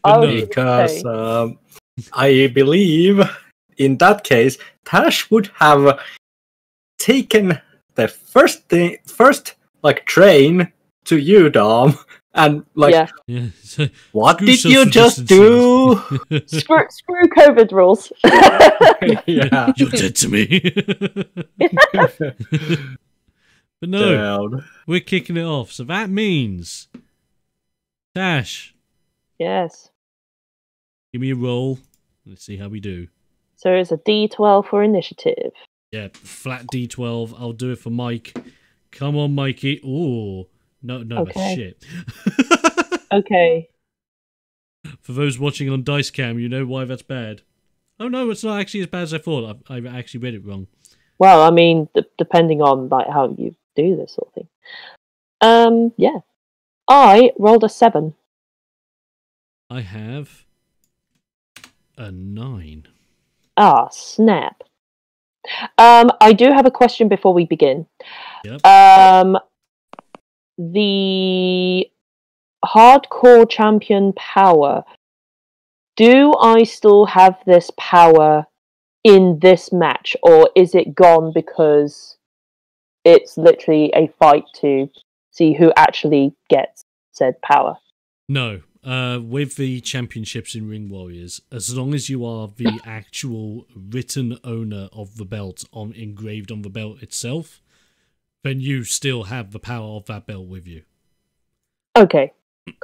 But no. Because I believe in that case, Tash would have taken the first train to you, Dom, and Yeah. Yeah. what Screw did you social just distancing. do? Screw COVID rules. Yeah. You're dead to me. But no, Down. we're kicking it off. So that means, Tash, Yes. give me a roll. Let's see how we do. So it's a D12 for initiative. Yeah, flat D12. I'll do it for Mike. Come on, Mikey. Ooh. No, that's Okay. shit. Okay. For those watching on Dicecam, you know why that's bad. Oh no, it's not actually as bad as I thought. I actually read it wrong. Well, I mean, depending on like how you do this sort of thing. Yeah. I rolled a 7. I have a 9. Ah, snap. I do have a question before we begin. Yep. The hardcore champion power. Do I still have this power in this match, or is it gone because it's literally a fight to see who actually gets said power? No. With the championships in Ring Warriors, as long as you are the actual written owner of the belt engraved on the belt itself, then you still have the power of that belt with you. Okay.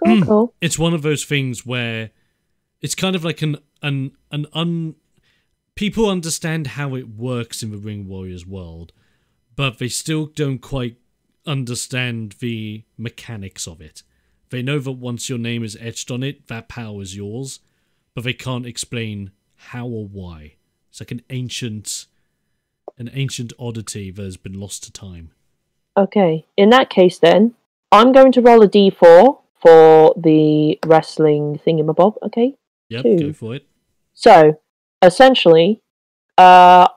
Cool. It's one of those things where it's kind of like people understand how it works in the Ring Warriors world, but they still don't quite understand the mechanics of it. They know that once your name is etched on it, that power is yours, but they can't explain how or why. It's like an ancient oddity that has been lost to time. Okay. In that case, then, I'm going to roll a d4 for the wrestling thingamabob, okay? Yep, 2. Go for it. So, essentially, I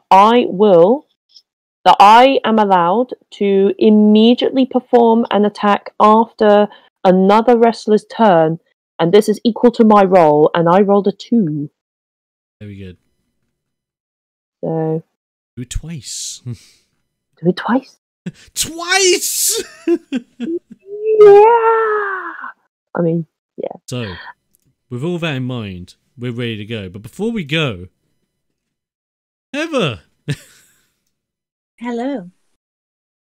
am allowed to immediately perform an attack after another wrestler's turn, and this is equal to my roll, and I rolled a 2. Very good. So, Do it twice. do it twice. Twice! Yeah! I mean, yeah. So, with all that in mind, we're ready to go. But before we go, Heather, Hello.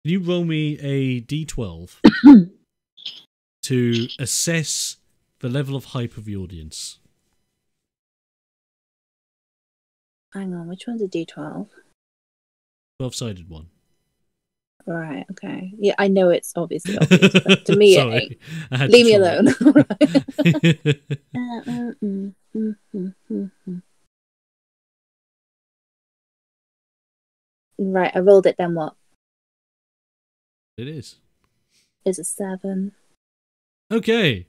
can you roll me a d12 to assess the level of hype of the audience? Hang on, which one's a D12? 12-sided one. Right, okay. Yeah, I know it's obviously obvious, but to me it Sorry, ain't. I had to Leave me try. alone. Right, I rolled it, then what? It is. Is it 7? Okay.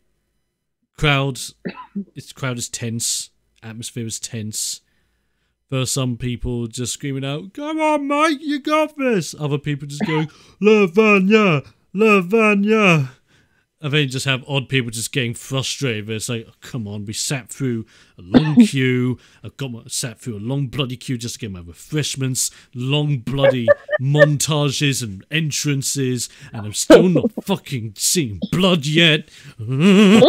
Crowd is tense. Atmosphere is tense. There are some people just screaming out, "Come on, Mike, you got this!" Other people just going, "Lavanya, Lavanya!" And then you just have odd people just getting frustrated. It's like, oh, come on, we sat through a long queue. Sat through a long bloody queue just to get my refreshments. Long bloody montages and entrances. And I'm still not fucking seeing blood yet. You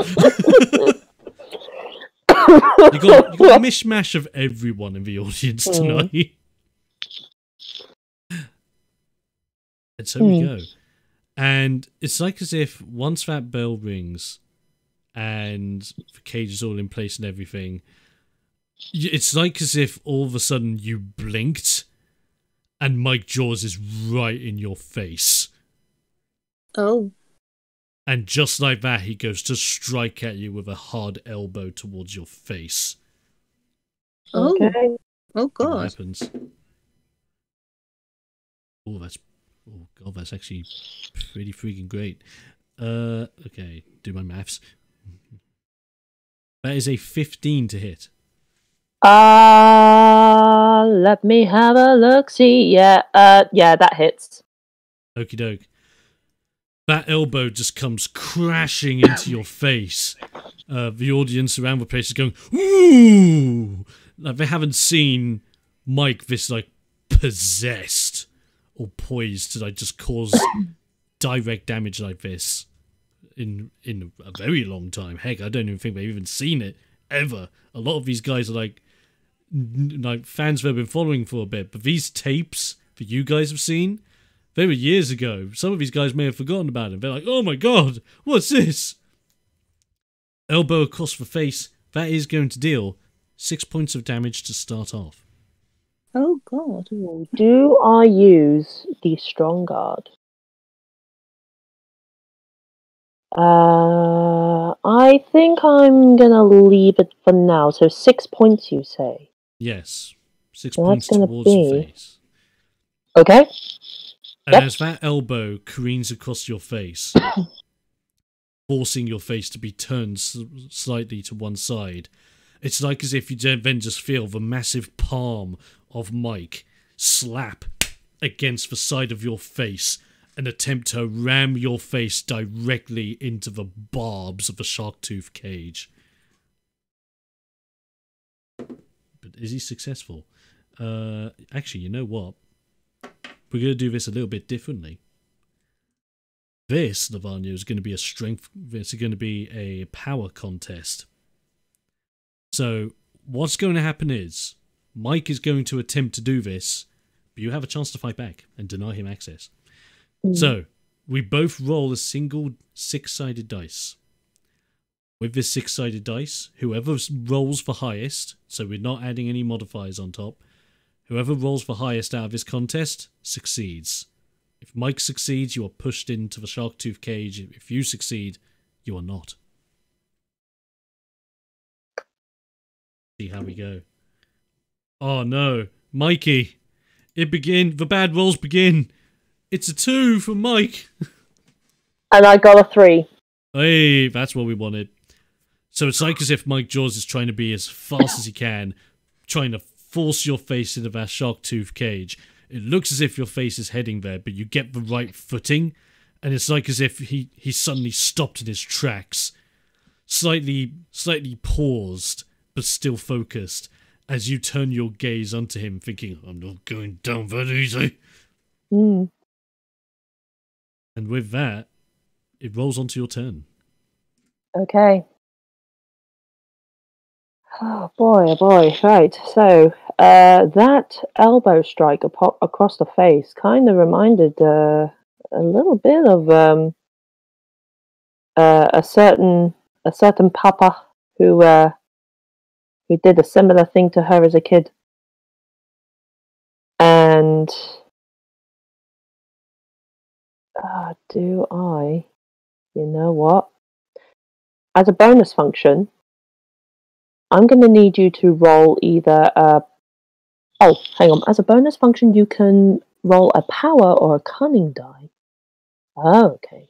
got a mishmash of everyone in the audience tonight. And so we go. And it's like as if once that bell rings and the cage is all in place and everything, It's like as if all of a sudden you blinked and Mike Jaws is right in your face. Oh. And just like that, he goes to strike at you with a hard elbow towards your face. Oh. Okay. Oh, What God. happens? Oh, God, that's actually pretty freaking great. Okay, do my maths. That is a 15 to hit. Let me have a look. See, yeah, that hits. Okie doke. That elbow just comes crashing into your face. The audience around the place is going, ooh! Like they haven't seen Mike this like possessed or poised to like just cause direct damage like this in a very long time. Heck, I don't even think they've even seen it ever. A lot of these guys are like fans that have been following for a bit, but these tapes that you guys have seen, they were years ago. Some of these guys may have forgotten about it. They're like, oh my god, what's this? Elbow across the face. That is going to deal 6 points of damage to start off. Oh, God. Do I use the strong guard? I think I'm gonna leave it for now. So 6 points, you say? Yes. 6 So points that's gonna towards the be- face. Okay. And Yep. as that elbow careens across your face, forcing your face to be turned slightly to one side, it's like as if you then just feel the massive palm of Mike slap against the side of your face and attempt to ram your face directly into the barbs of the shark tooth cage. But is he successful? Actually, you know what? We're going to do this a little bit differently. This, Lavanya, is going to be a strength. It's going to be a power contest. So, what's going to happen is Mike is going to attempt to do this, but you have a chance to fight back and deny him access. So, we both roll a single 6-sided dice. With this 6-sided dice, whoever rolls the highest, so we're not adding any modifiers on top, whoever rolls the highest out of this contest succeeds. If Mike succeeds, you are pushed into the shark tooth cage. If you succeed, you are not. See how we go. Oh no, Mikey! The bad rolls begin. It's a 2 for Mike. And I got a 3. Hey, that's what we wanted. So it's like as if Mike Jaws is trying to be as fast as he can, trying to force your face into that shark tooth cage. It looks as if your face is heading there, but you get the right footing, and it's like as if he suddenly stopped in his tracks, slightly paused, but still focused, as you turn your gaze onto him, thinking, I'm not going down that easy. Mm. And with that, it rolls onto your turn. Okay. Oh boy. Right. So, that elbow strike across the face kind of reminded a little bit of a certain papa who did a similar thing to her as a kid. And do I? You know what? As a bonus function, I'm going to need you to roll either a... Oh, hang on. As a bonus function, you can roll a power or a cunning die. Oh, okay.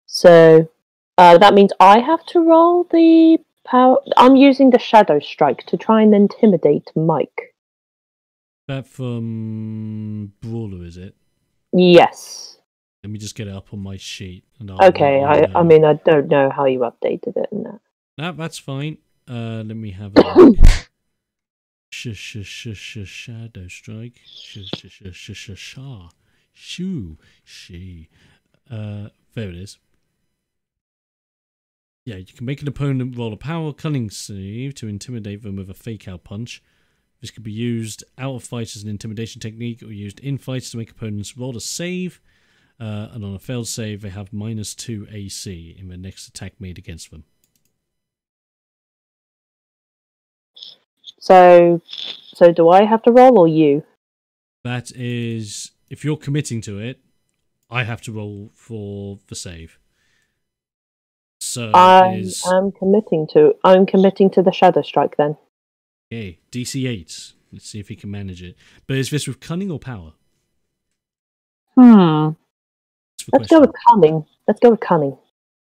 So, that means I have to roll the power... I'm using the Shadow Strike to try and intimidate Mike. That from Brawler, is it? Yes. Let me just get it up on my sheet. And Okay, I mean, I don't know how you updated it and that. No, that's fine. Let me have a look. Shadow Strike. There it is. Yeah, you can make an opponent roll a power cunning save to intimidate them with a fake out punch. This could be used out of fight as an intimidation technique or used in fights to make opponents roll a save. And on a failed save, they have -2 AC in their next attack made against them. So do I have to roll or you? That is, if you're committing to it, I have to roll for the save. So I'm committing to the Shadow Strike then. okay, DC 8. Let's see if he can manage it. But is this with cunning or power? Let's That's the go question. with cunning. Let's go with cunning.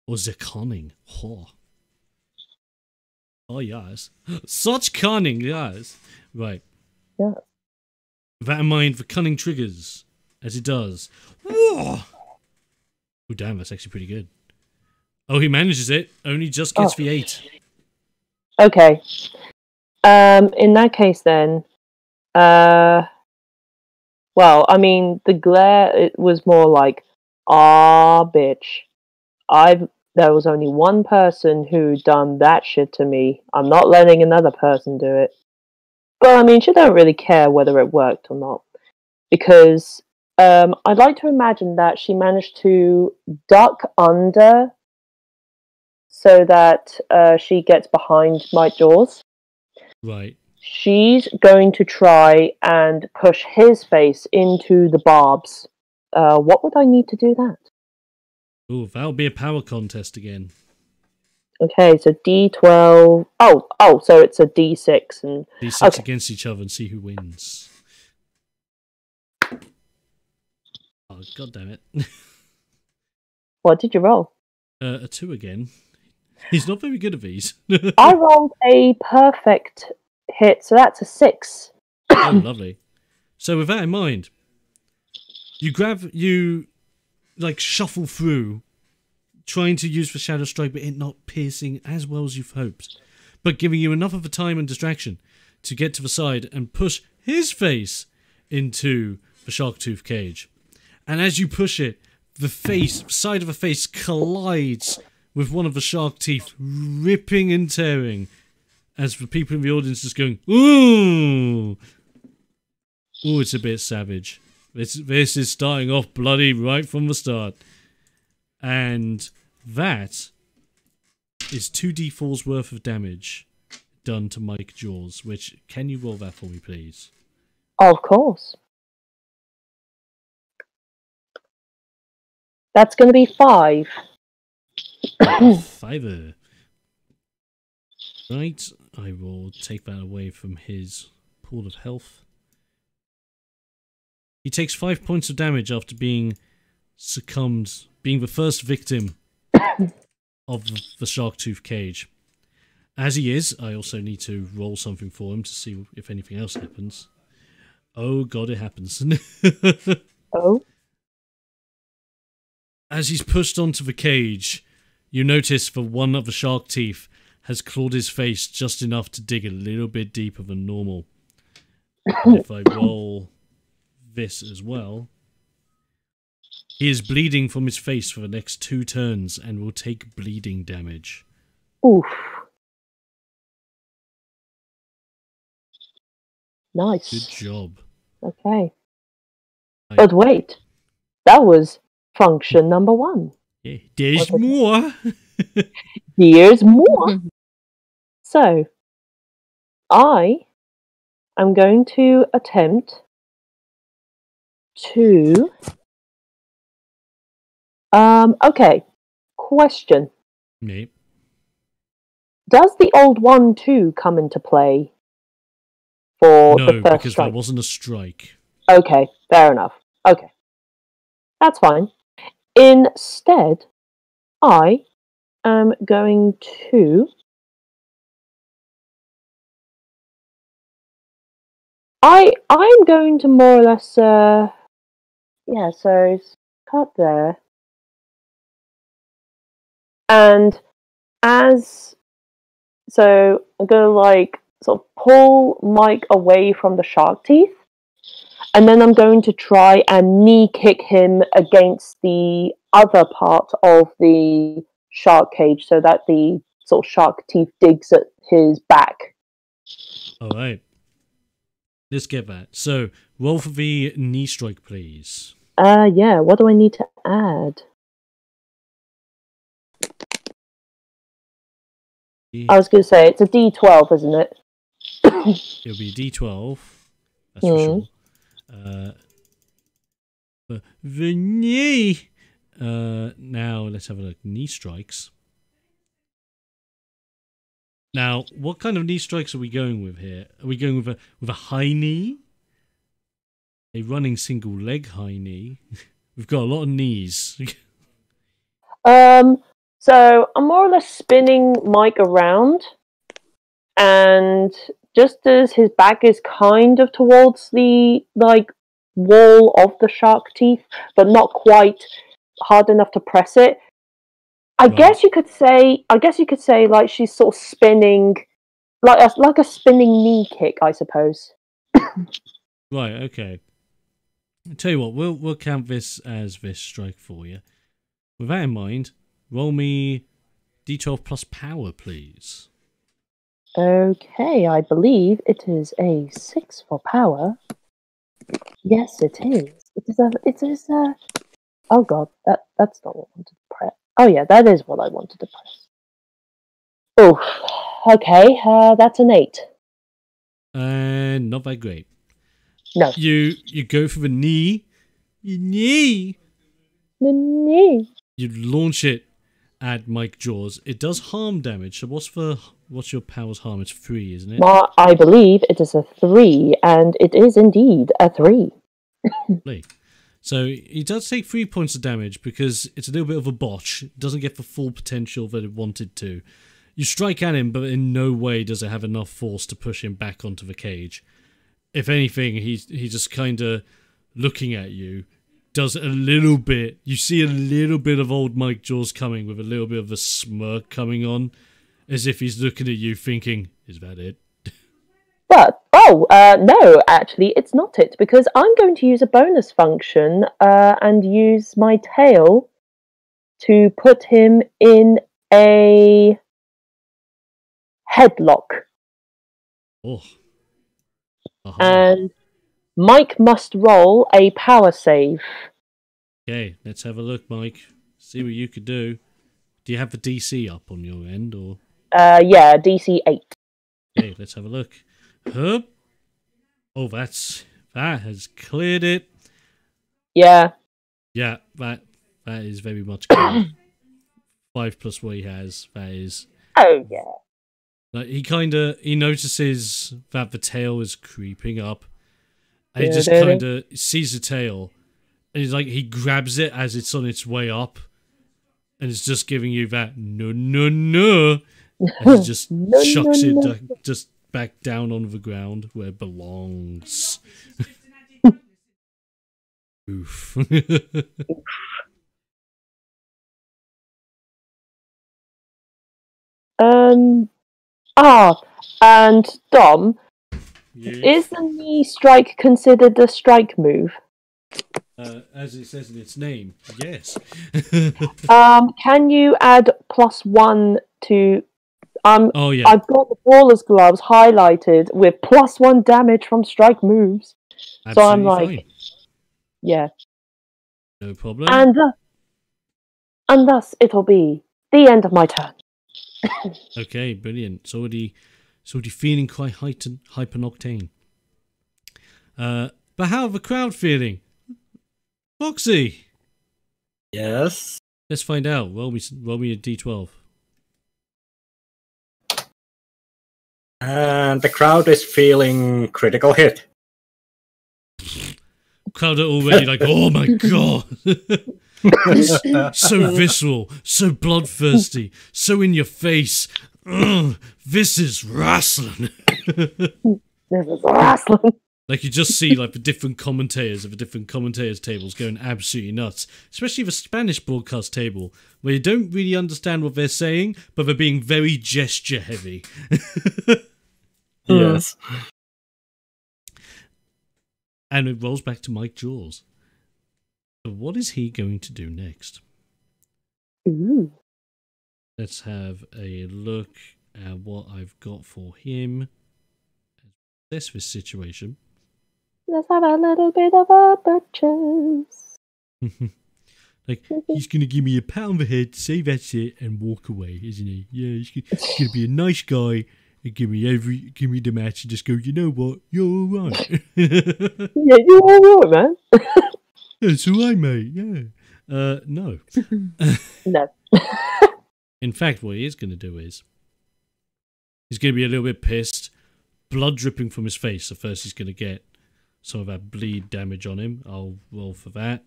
Or is it cunning? Oh yes. Such cunning, yes. Right. Yeah. With that in mind, the cunning triggers as it does. Whoa! Oh damn, that's actually pretty good. Oh, he manages it. Only just gets the 8. Okay. In that case then, well, I mean, the glare, it was more like, bitch. There was only one person who done that shit to me. I'm not letting another person do it. But I mean, she don't really care whether it worked or not. Because, I'd like to imagine that she managed to duck under so that she gets behind my jaws. Right. She's going to try and push his face into the barbs. What would I need to do that? Oh, that'll be a power contest again. Okay, so D12. Oh, so it's a D6 and D6 okay. against each other and see who wins. Oh, god damn it. What did you roll? A 2 again. He's not very good at these. I rolled a perfect hit, so that's a 6. Oh, lovely. So with that in mind, you shuffle through, trying to use the Shadow Strike, but it not piercing as well as you've hoped, but giving you enough of a time and distraction to get to the side and push his face into the Sharktooth cage. And as you push it, the side of the face collides with one of the shark teeth, ripping and tearing, as the people in the audience just going, ooh! Ooh, it's a bit savage. This is starting off bloody right from the start. And that is 2d4's worth of damage done to Mike Jaws, which, can you roll that for me, please? Of course. That's going to be 5. 5. Right, I will take that away from his pool of health. He takes 5 points of damage after being succumbed, being the first victim of the Sharktooth cage. As he is, I also need to roll something for him to see if anything else happens. Oh god, it happens. Oh? As he's pushed onto the cage, you notice that one of the shark teeth has clawed his face just enough to dig a little bit deeper than normal. And if I roll this as well, he is bleeding from his face for the next 2 turns and will take bleeding damage. Oof. Nice. Good job. Okay. But wait, that was function number 1. Yeah, there's more. Here's more. So, I am going to attempt to... okay. Question. Mate. Does the old 1-2 come into play for No, the first because strike? that wasn't a strike. Okay, fair enough. Okay. That's fine. Instead, I am going to... I'm going to more or less... yeah, so cut there. And as... So I'm going to sort of pull Mike away from the shark teeth. And then I'm going to try and knee kick him against the other part of the shark cage so that the sort of shark teeth digs at his back. Alright. Let's get that. So, roll for the knee strike, please. Yeah, what do I need to add? I was going to say, it's a D12, isn't it? It'll be a D12. That's for sure. But the knee. Now let's have a look. Knee strikes. Now, what kind of knee strikes are we going with here? Are we going with a high knee? A running single leg high knee? We've got a lot of knees. So I'm more or less spinning Mike around, and just as his back is kind of towards the wall of the shark teeth, but not quite hard enough to press it. I guess you could say like she's sort of spinning, like a spinning knee kick, I suppose. Right. Okay. I'll tell you what. We'll count this as this strike for you. With that in mind, roll me D12 plus power, please. Okay, I believe it is a 6 for power. Yes, it is. It is a. Oh god, that's not what I wanted to press. Oh yeah, that is what I wanted to press. Oh, okay. That's an 8. Not that great. No. You go for the knee. Your knee. The knee. You launch it at Mike Jaws. It does harm damage. So what's your power's harm? It's 3, isn't it? Well, I believe it is a 3, and it is indeed a 3. So he does take 3 points of damage because it's a little bit of a botch. It doesn't get the full potential that it wanted to. You strike at him, but in no way does it have enough force to push him back onto the cage. If anything, he's just kind of looking at you. Does a little bit. You see a little bit of old Mike Jaws coming with a little bit of a smirk coming on, as if he's looking at you thinking, is that it? But, no, actually, it's not it, because I'm going to use a bonus function and use my tail to put him in a headlock. Oh. Uh-huh. And Mike must roll a power save. Okay, let's have a look, Mike. See what you could do. Do you have the DC up on your end, or? Yeah, DC 8. Okay, let's have a look. Hup. Oh, that has cleared it. Yeah. Yeah, that is very much cleared. 5 plus what he has. That is. Oh yeah. Like he notices that the tail is creeping up. And he just kind of sees the tail, and he grabs it as it's on its way up, and it's just giving you that no, and he just chucks it just back down on the ground where it belongs. Oof. And Dom, Yes. is the knee strike considered a strike move? As it says in its name, yes. Can you add +1 to? Oh yeah. I've got the brawler's gloves highlighted with +1 damage from strike moves. Absolutely so I'm like, fine. Yeah. No problem. And thus it'll be the end of my turn. Okay, brilliant. It's already feeling quite hyper-octane. But how are the crowd feeling? Foxy! Yes. Let's find out. Roll me a D12. And the crowd is feeling critical hit. Crowd are already like, oh my god! So visceral, so bloodthirsty, so in your face. Ugh, this is wrestling. This is wrestling. Like you just see like the different commentators of the different commentators tables going absolutely nuts, especially the Spanish broadcast table where you don't really understand what they're saying, but they're being very gesture heavy. Yes. And it rolls back to Mike Jaws. So what is he going to do next? Ooh. Let's have a look at what I've got for him. Assess this situation. Let's have a little bit of a butchers. Like, he's going to give me a pat on the head, say that's it, and walk away, isn't he? Yeah, he's going to be a nice guy give me the match and just go, you know what, you're all right. Yeah, you're all right, man. It's all right, mate, yeah. No. No. In fact, what he is going to do is, he's going to be a little bit pissed, blood dripping from his face, so first he's going to get some of that bleed damage on him. I'll roll for that.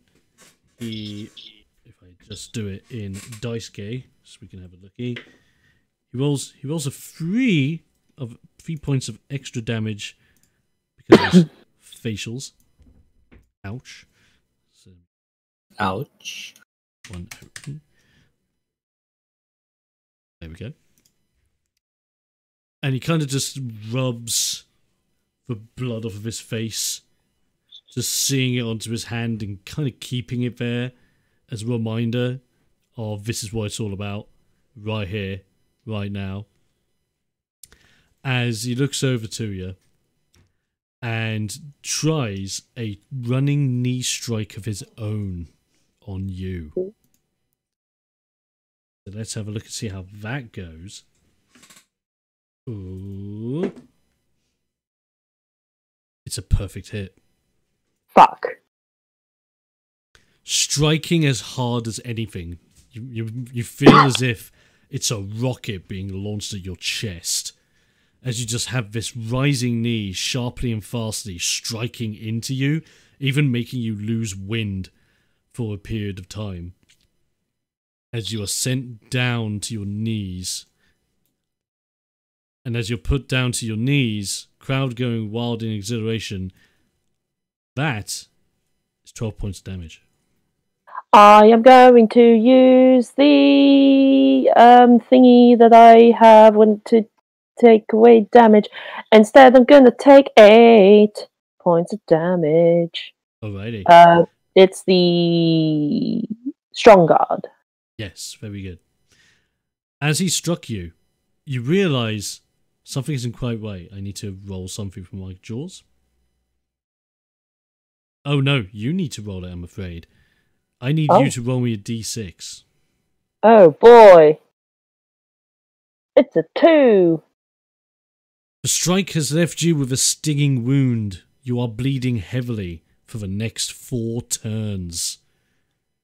If I just do it in dice gay, so we can have a looky. He rolls a 3 points of extra damage because of his facials. Ouch. So, Ouch. one open. There we go. And he kind of just rubs the blood off of his face, just seeing it onto his hand and kind of keeping it there as a reminder of this is what it's all about, right here, right now. As he looks over to you and tries a running knee strike of his own on you. So let's have a look and see how that goes. Ooh. It's a perfect hit. Fuck. Striking as hard as anything. You feel as if it's a rocket being launched at your chest. As you just have this rising knee sharply and fastly striking into you, even making you lose wind for a period of time. As you are sent down to your knees. And as you're put down to your knees, crowd going wild in exhilaration, that is 12 points of damage. I am going to use the thingy that I have to take away damage. Instead, I'm going to take 8 points of damage. Alrighty. It's the Strong Guard. Yes, very good. As he struck you, you realise something isn't quite right. I need to roll something from my jaws. Oh no, you need to roll it, I'm afraid. I need you to roll me a d6. Oh boy. It's a 2. The strike has left you with a stinging wound. You are bleeding heavily for the next 4 turns.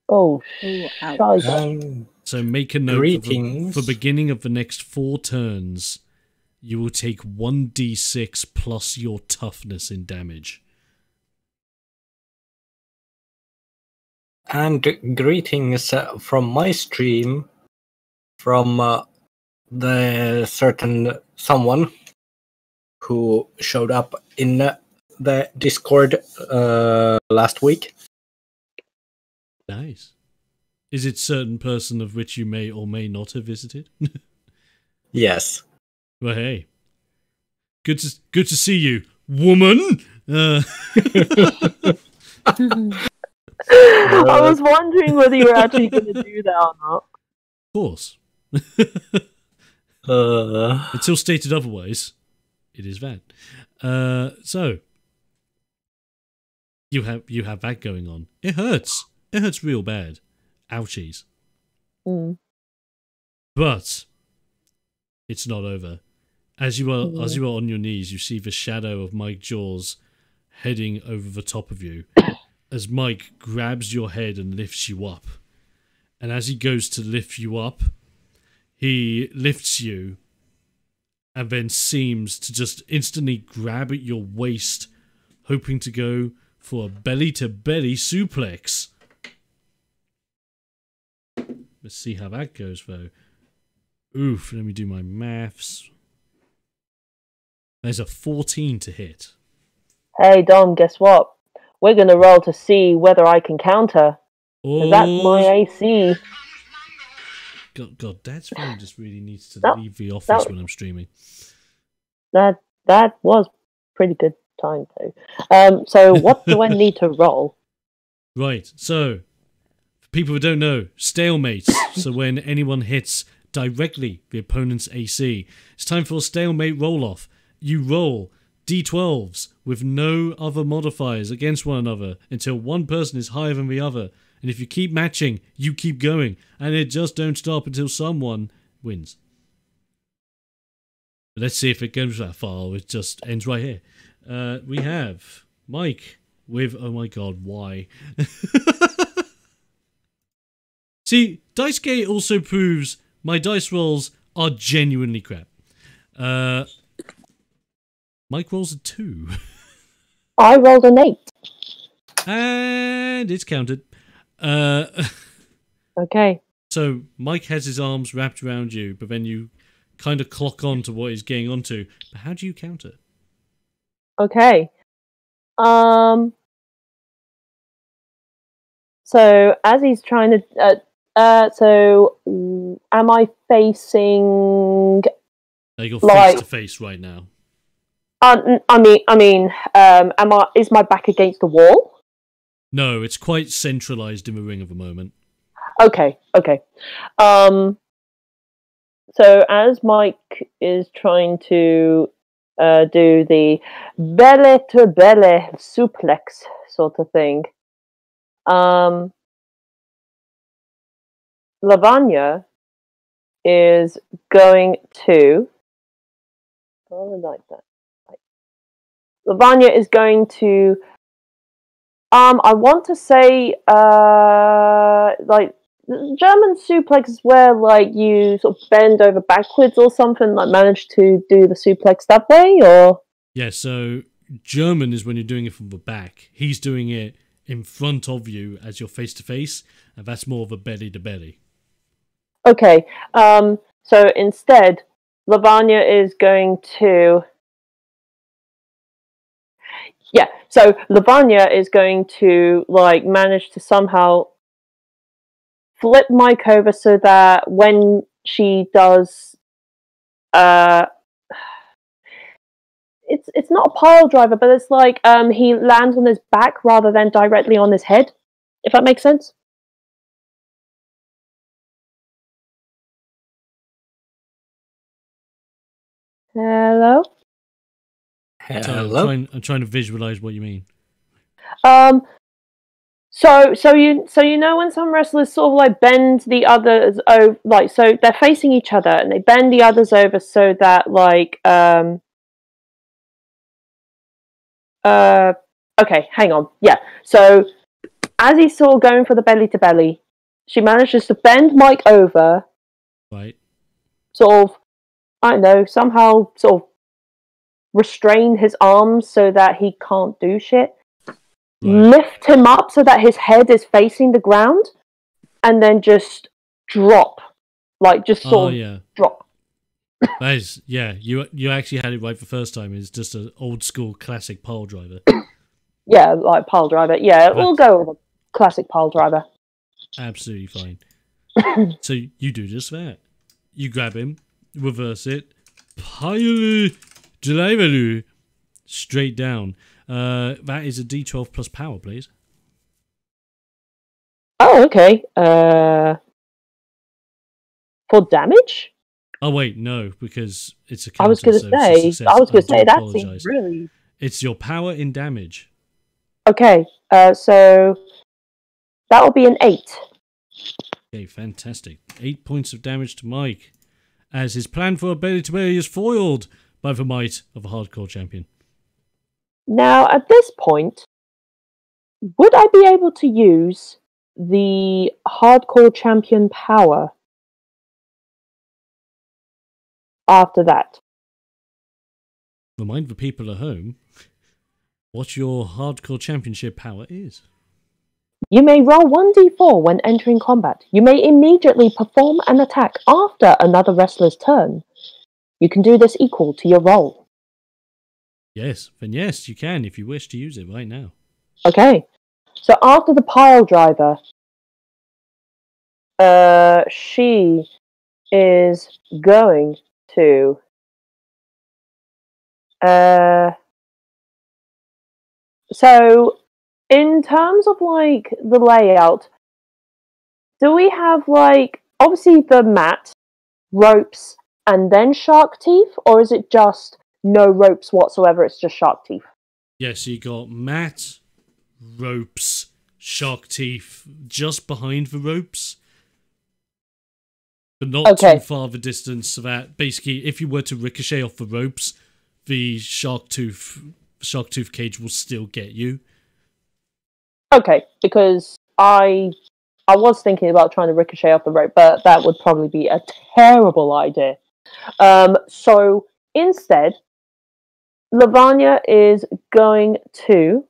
Oh, ouch. So make a note for beginning of the next 4 turns. You will take 1d6 plus your toughness in damage. And greetings from my stream, from the certain someone who showed up in the Discord last week. Nice. Is it certain person of which you may or may not have visited? Yes. Well, hey. Good to see you, woman! I was wondering whether you were actually going to do that or not. Of course. Until stated otherwise, it is that. So you have that going on. It hurts. It hurts real bad. Ouchies. Mm. But it's not over. As you are on your knees, you see the shadow of Mike Jaws heading over the top of you. As Mike grabs your head and lifts you up. And as he goes to lift you up, he lifts you and then seems to just instantly grab at your waist, hoping to go for a belly-to-belly suplex. Let's see how that goes, though. Oof, let me do my maths. There's a 14 to hit. Hey, Dom, guess what? We're going to roll to see whether I can counter. Oh, That's my AC. God, Dad's phone just really needs to leave the office when I'm streaming. That was pretty good time, though. So what do I need to roll? Right, so, for people who don't know, stalemates. So when anyone hits directly the opponent's AC, it's time for a stalemate roll-off. You roll D12s with no other modifiers against one another until one person is higher than the other. And if you keep matching, you keep going. And it just don't stop until someone wins. But let's see if it goes that far or it just ends right here. We have Mike with, oh my god, why? See, Dicegate also proves my dice rolls are genuinely crap. Mike rolls a 2. I rolled an 8. And it's counted. Okay. So Mike has his arms wrapped around you, but then you kind of clock on to what he's getting onto. But how do you counter? Okay. So as he's trying to, am I facing? You're like, face to face right now. Is my back against the wall? No, it's quite centralized in the ring at the moment. Okay. So as Mike is trying to do the belly to belly suplex sort of thing, Lavanya is going to. Like that. Lavanya is going to. I want to say, like German suplex is where like you sort of bend over backwards or something. Like manage to do the suplex that way, or yeah. So German is when you're doing it from the back. He's doing it in front of you as you're face to face, and that's more of a belly to belly. Okay. So instead, Lavanya is going to. Yeah, so Lavanya is going to like manage to somehow flip Mike over so that when she does, it's not a pile driver, but it's like he lands on his back rather than directly on his head, if that makes sense. Hello. Hello. I'm trying to visualize what you mean. So you know when some wrestlers sort of like bend the others over, like so they're facing each other and they bend the others over so that like okay, hang on. Yeah. So as he's sort of going for the belly to belly, she manages to bend Mike over. Right. Sort of, I don't know, somehow sort of restrain his arms so that he can't do shit. Right. Lift him up so that his head is facing the ground, and then just drop, like just sort of drop. That is, yeah. You actually had it right the first time. It's just an old school classic pile driver. Yeah, like pile driver. Yeah, we'll go with a classic pile driver. Absolutely fine. So you do just that. You grab him, reverse it, pile driver straight down. That is a D12 plus power, please. Oh, okay. For damage? Oh wait, no, because it's a counter. I was going to say that seems really. It's your power in damage. Okay, so that will be an 8. Okay, fantastic. 8 points of damage to Mike, as his plan for a belly to belly is foiled by the might of a hardcore champion. Now, at this point, would I be able to use the hardcore champion power after that? Remind the people at home what your hardcore championship power is. You may roll 1d4 when entering combat. You may immediately perform an attack after another wrestler's turn. You can do this equal to your roll. Yes, then yes, you can if you wish to use it right now. Okay. So after the pile driver, she is going to so in terms of like the layout, do we have like obviously the mat, ropes, and then shark teeth, or is it just no ropes whatsoever, it's just shark teeth? Yes, so you got mat, ropes, shark teeth just behind the ropes. but not Okay. too far of a distance, so that basically if you were to ricochet off the ropes, the basically if you were to ricochet off the ropes, the shark tooth cage will still get you. Okay, because I was thinking about trying to ricochet off the rope, but that would probably be a terrible idea. So instead, Lavanya is going to.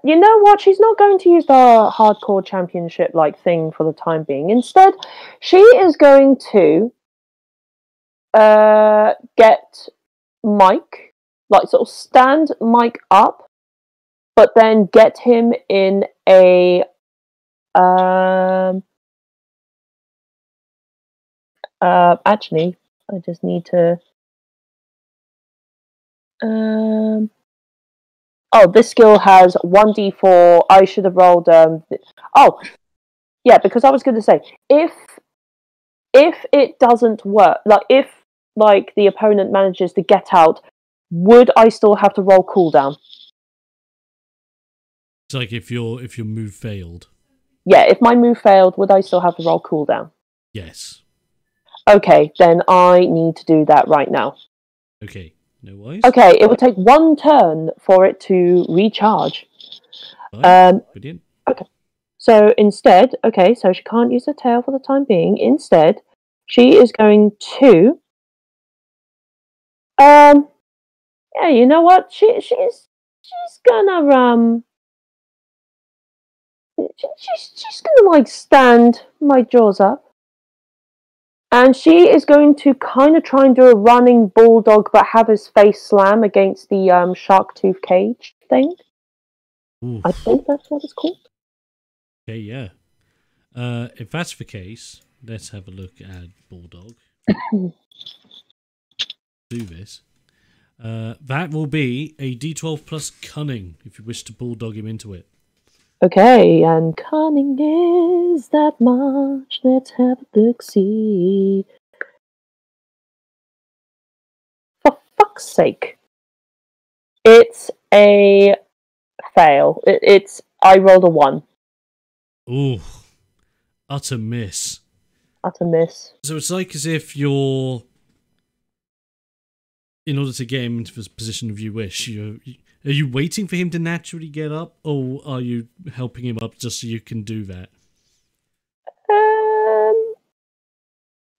You know what? She's not going to use the hardcore championship like thing for the time being. Instead, she is going to get Mike, like sort of stand Mike up, but then get him in a actually, I just need to oh, this skill has 1d4. I should have rolled oh, yeah, because I was going to say if it doesn't work, like if the opponent manages to get out, would I still have to roll cooldown? It's like if your move failed. Yeah, if my move failed, would I still have to roll cooldown? Yes. Okay, then I need to do that right now. Okay, no worries. Okay, it will take 1 turn for it to recharge. Fine. Brilliant. Okay. So instead, so she can't use her tail for the time being. Instead, she is going to yeah, you know what? She's gonna she's gonna like stand my jaws up. And she is going to kind of try and do a running bulldog, but have his face slam against the shark tooth cage thing. Oof. I think that's what it's called. Okay, yeah. If that's the case, let's have a look at Bulldog. Do this. That will be a D12 plus cunning if you wish to bulldog him into it. Okay, and cunning is that much. Let's have a look-see. For fuck's sake. It's a fail. I rolled a 1. Ooh. Utter miss. Utter miss. So it's like as if you're, in order to get him into the position of you wish, are you waiting for him to naturally get up, or are you helping him up just so you can do that?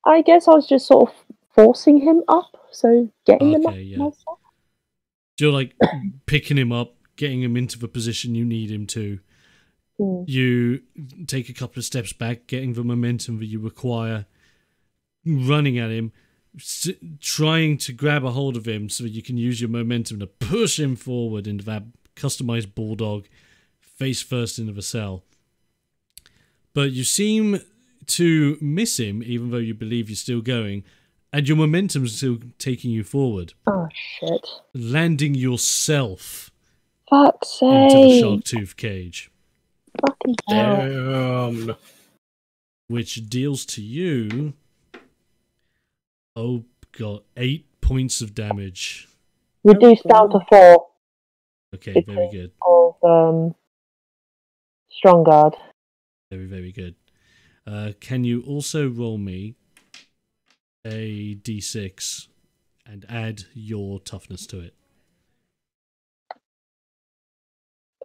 I guess I was just sort of forcing him up, so getting him up myself. You're like picking him up, getting him into the position you need him to. You take a couple of steps back, getting the momentum that you require, running at him, trying to grab a hold of him so that you can use your momentum to push him forward into that customized bulldog, face first into the cell. But you seem to miss him, even though you believe you're still going, and your momentum's still taking you forward. Oh, shit. Landing yourself Fuck's sake. into the shark tooth cage. Fucking hell. Damn. Which deals to you, oh god, 8 points of damage. Reduced down to 4. Okay, very good. Of Strong Guard. Very, very good. Can you also roll me a d6 and add your toughness to it?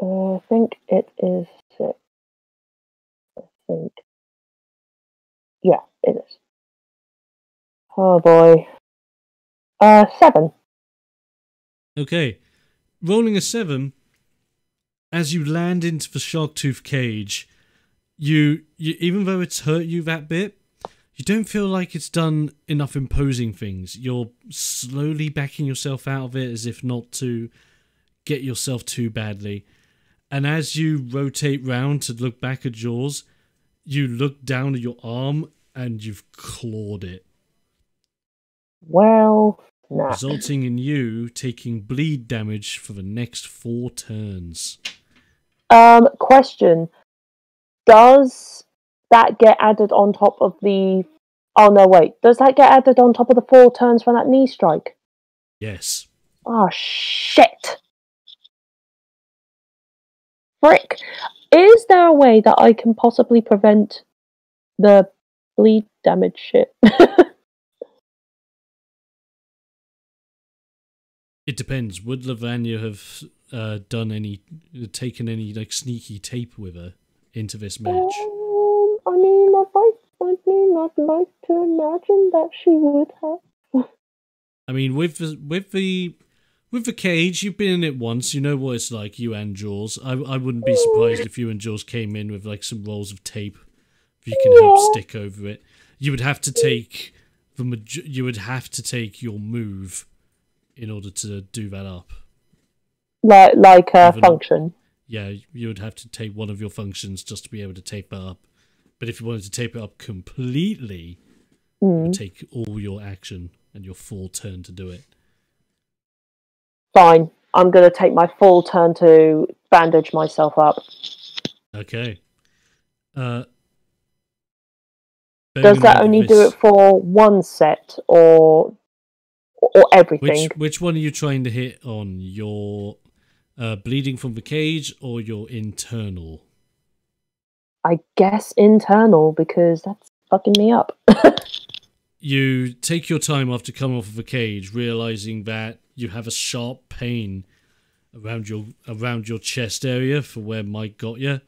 I think it is 6. I think. Yeah, it is. Oh boy. 7. Okay. Rolling a 7, as you land into the shark tooth cage, you even though it's hurt you that bit, you don't feel like it's done enough imposing things. You're slowly backing yourself out of it as if not to get yourself too badly. And as you rotate round to look back at Jaws, you look down at your arm and you've clawed it. Well, nah. Resulting in you taking bleed damage for the next 4 turns. Question. Does that get added on top of the... Oh, no, wait. Does that get added on top of the 4 turns for that knee strike? Yes. Oh, shit. Frick. Is there a way that I can possibly prevent The bleed damage shit. It depends. Would Lavanya have taken any like sneaky tape with her into this match? I mean, I'd like to imagine that she would have. I mean, with the cage, you've been in it once. You know what it's like. You and Jules. I wouldn't be surprised if you and Jules came in with like some rolls of tape. If you can help stick over it, you would have to take You would have to take your move in order to do that up. Like a function. Yeah, you would have to take one of your functions just to be able to tape that up. But if you wanted to tape it up completely, you would take all your action and your full turn to do it. Fine. I'm going to take my full turn to bandage myself up. Okay. Does that only do it for one set or everything? Which one are you trying to hit on? Your bleeding from the cage or your internal? I guess internal, because that's fucking me up. You take your time after coming off of the cage, realizing that you have a sharp pain around your chest area for where Mike got you.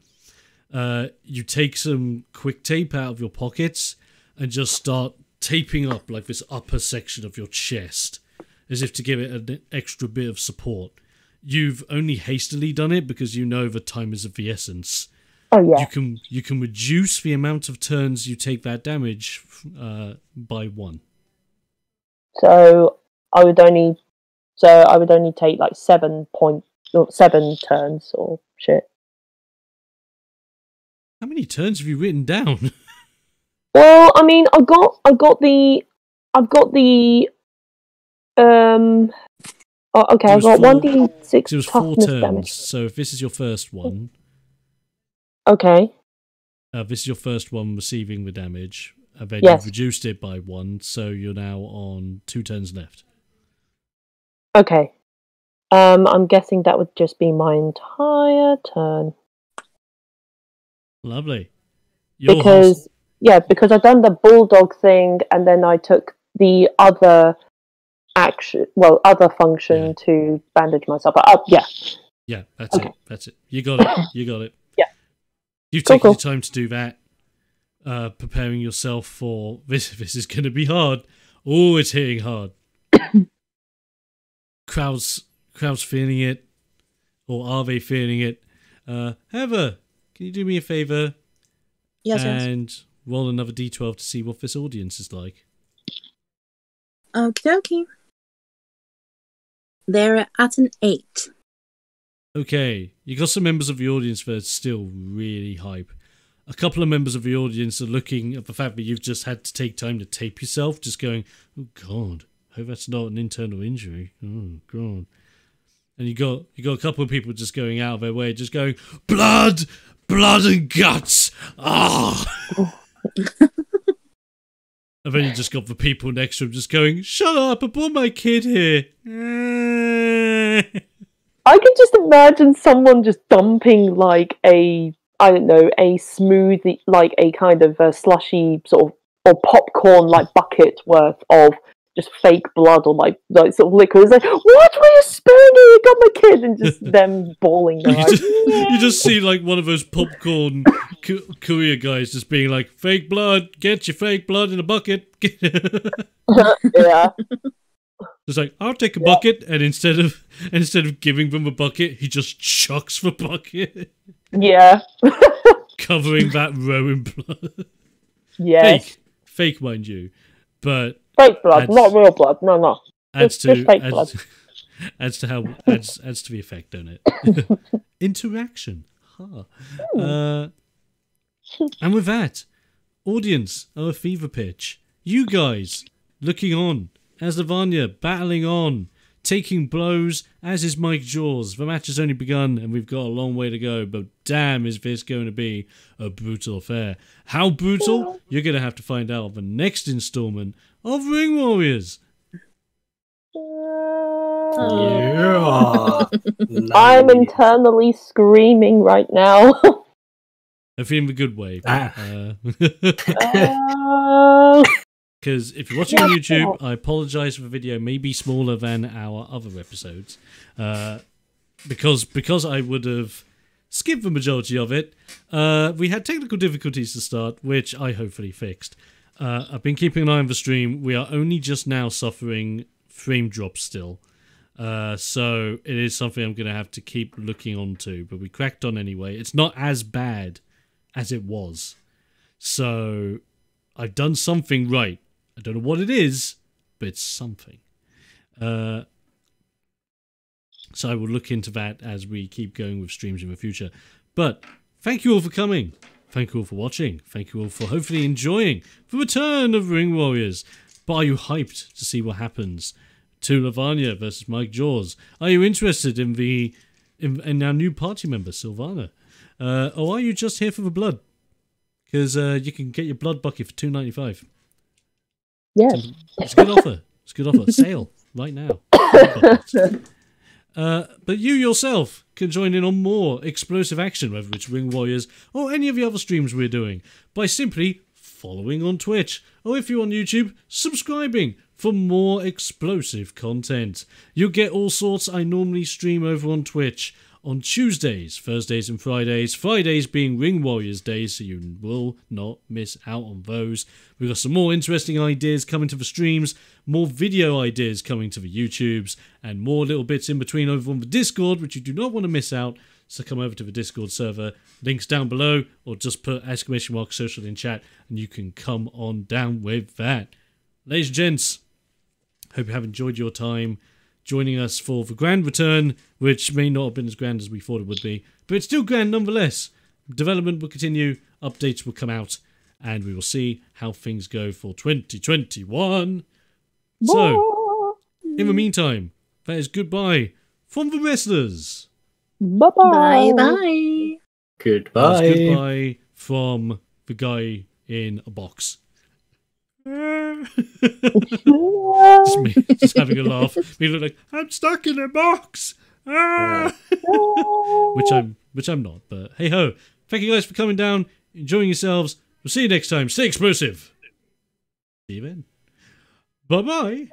You take some quick tape out of your pockets and just start taping up like this upper section of your chest, as if to give it an extra bit of support. You've only hastily done it because you know the time is of the essence. Oh yeah. You can reduce the amount of turns you take that damage by 1. So I would only take like 7 turns or shit. How many turns have you written down? Well, I mean, I've got the okay, I've got 1d6 it was 4 toughness turns. damage. So if this is your first one, okay, this is your first one receiving the damage, and then yes. you've reduced it by 1, so you're now on 2 turns left. Okay, I'm guessing that would just be my entire turn. Lovely. Because I've done the bulldog thing, and then I took the other function to bandage myself. Yeah, that's it. That's it. You got it. You got it. Yeah. You've taken your time to do that, preparing yourself for this. This is going to be hard. Oh, it's hitting hard. Crowd's feeling it, or are they feeling it? Heather, can you do me a favour? Yes. And roll another d12 to see what this audience is like. Okie dokie. They're at an 8. Okay, you got some members of the audience that are still really hype. A couple of members of the audience are looking at the fact that you've just had to take time to tape yourself, just going, "Oh God, hope that's not an internal injury." Oh God. And you got a couple of people just going out of their way, just going, blood and guts. Ah. And then you just got the people next to him just going, "Shut up! I brought my kid here." I can just imagine someone just dumping like a smoothie, like a kind of a slushy sort of, or popcorn like bucket worth of just fake blood or like sort of liquor. It's like, what were you spilling? You got my kid, and just them bawling. You just see like one of those popcorn courier guys just being like, "Fake blood, get your fake blood in a bucket." Yeah. It's like, "I'll take a bucket," and instead of giving them a bucket, he just chucks the bucket. Yeah. Covering that row in blood. Yes. Fake, mind you, but fake blood, not real blood. No. Adds just fake blood. Adds to the effect, don't it? Interaction. Huh. And with that, audience of a fever pitch, you guys looking on as Lavanya battling on, taking blows, as is Mike Jaws. The match has only begun and we've got a long way to go, but damn is this going to be a brutal affair. How brutal? You're going to have to find out on the next installment of Ring Warriors. Yeah. I'm internally screaming right now. Hopefully in the good way. Oh. Because if you're watching on YouTube, I apologise if the video may be smaller than our other episodes. Because I would have skipped the majority of it. We had technical difficulties to start, which I hopefully fixed. I've been keeping an eye on the stream. We are only just now suffering frame drops still. So it is something I'm going to have to keep looking onto. But we cracked on anyway. It's not as bad as it was. So I've done something right. I don't know what it is, but it's something. So I will look into that as we keep going with streams in the future. But thank you all for coming. Thank you all for watching. Thank you all for hopefully enjoying the return of Ring Warriors. But are you hyped to see what happens to Lavanya versus Mike Jaws? Are you interested in in our new party member, Sylvana? Or are you just here for the blood? Because you can get your blood bucket for $2.95. Yes. It's a good offer. It's a good offer. Sale right now. But you yourself can join in on more explosive action, whether it's Ring Warriors or any of the other streams we're doing, by simply following on Twitch, or if you're on YouTube, subscribing for more explosive content. You'll get all sorts I normally stream over on Twitch on Tuesdays, Thursdays and Fridays, Fridays being Ring Warriors days, so you will not miss out on those. We've got some more interesting ideas coming to the streams, more video ideas coming to the YouTubes, and more little bits in between over on the Discord, which you do not want to miss out. So come over to the Discord server, links down below, or just put !social in chat, and you can come on down with that. Ladies and gents, hope you have enjoyed your time joining us for the grand return, which may not have been as grand as we thought it would be, but it's still grand nonetheless. Development will continue, updates will come out, and we will see how things go for 2021. So, in the meantime, that is goodbye from the wrestlers. Bye-bye. Bye-bye. Goodbye. That's goodbye from the guy in a box. Just me, just having a laugh. Me look like I'm stuck in a box, which I'm not. But hey ho! Thank you guys for coming down, enjoying yourselves. We'll see you next time. Stay explosive. See you then. Bye bye.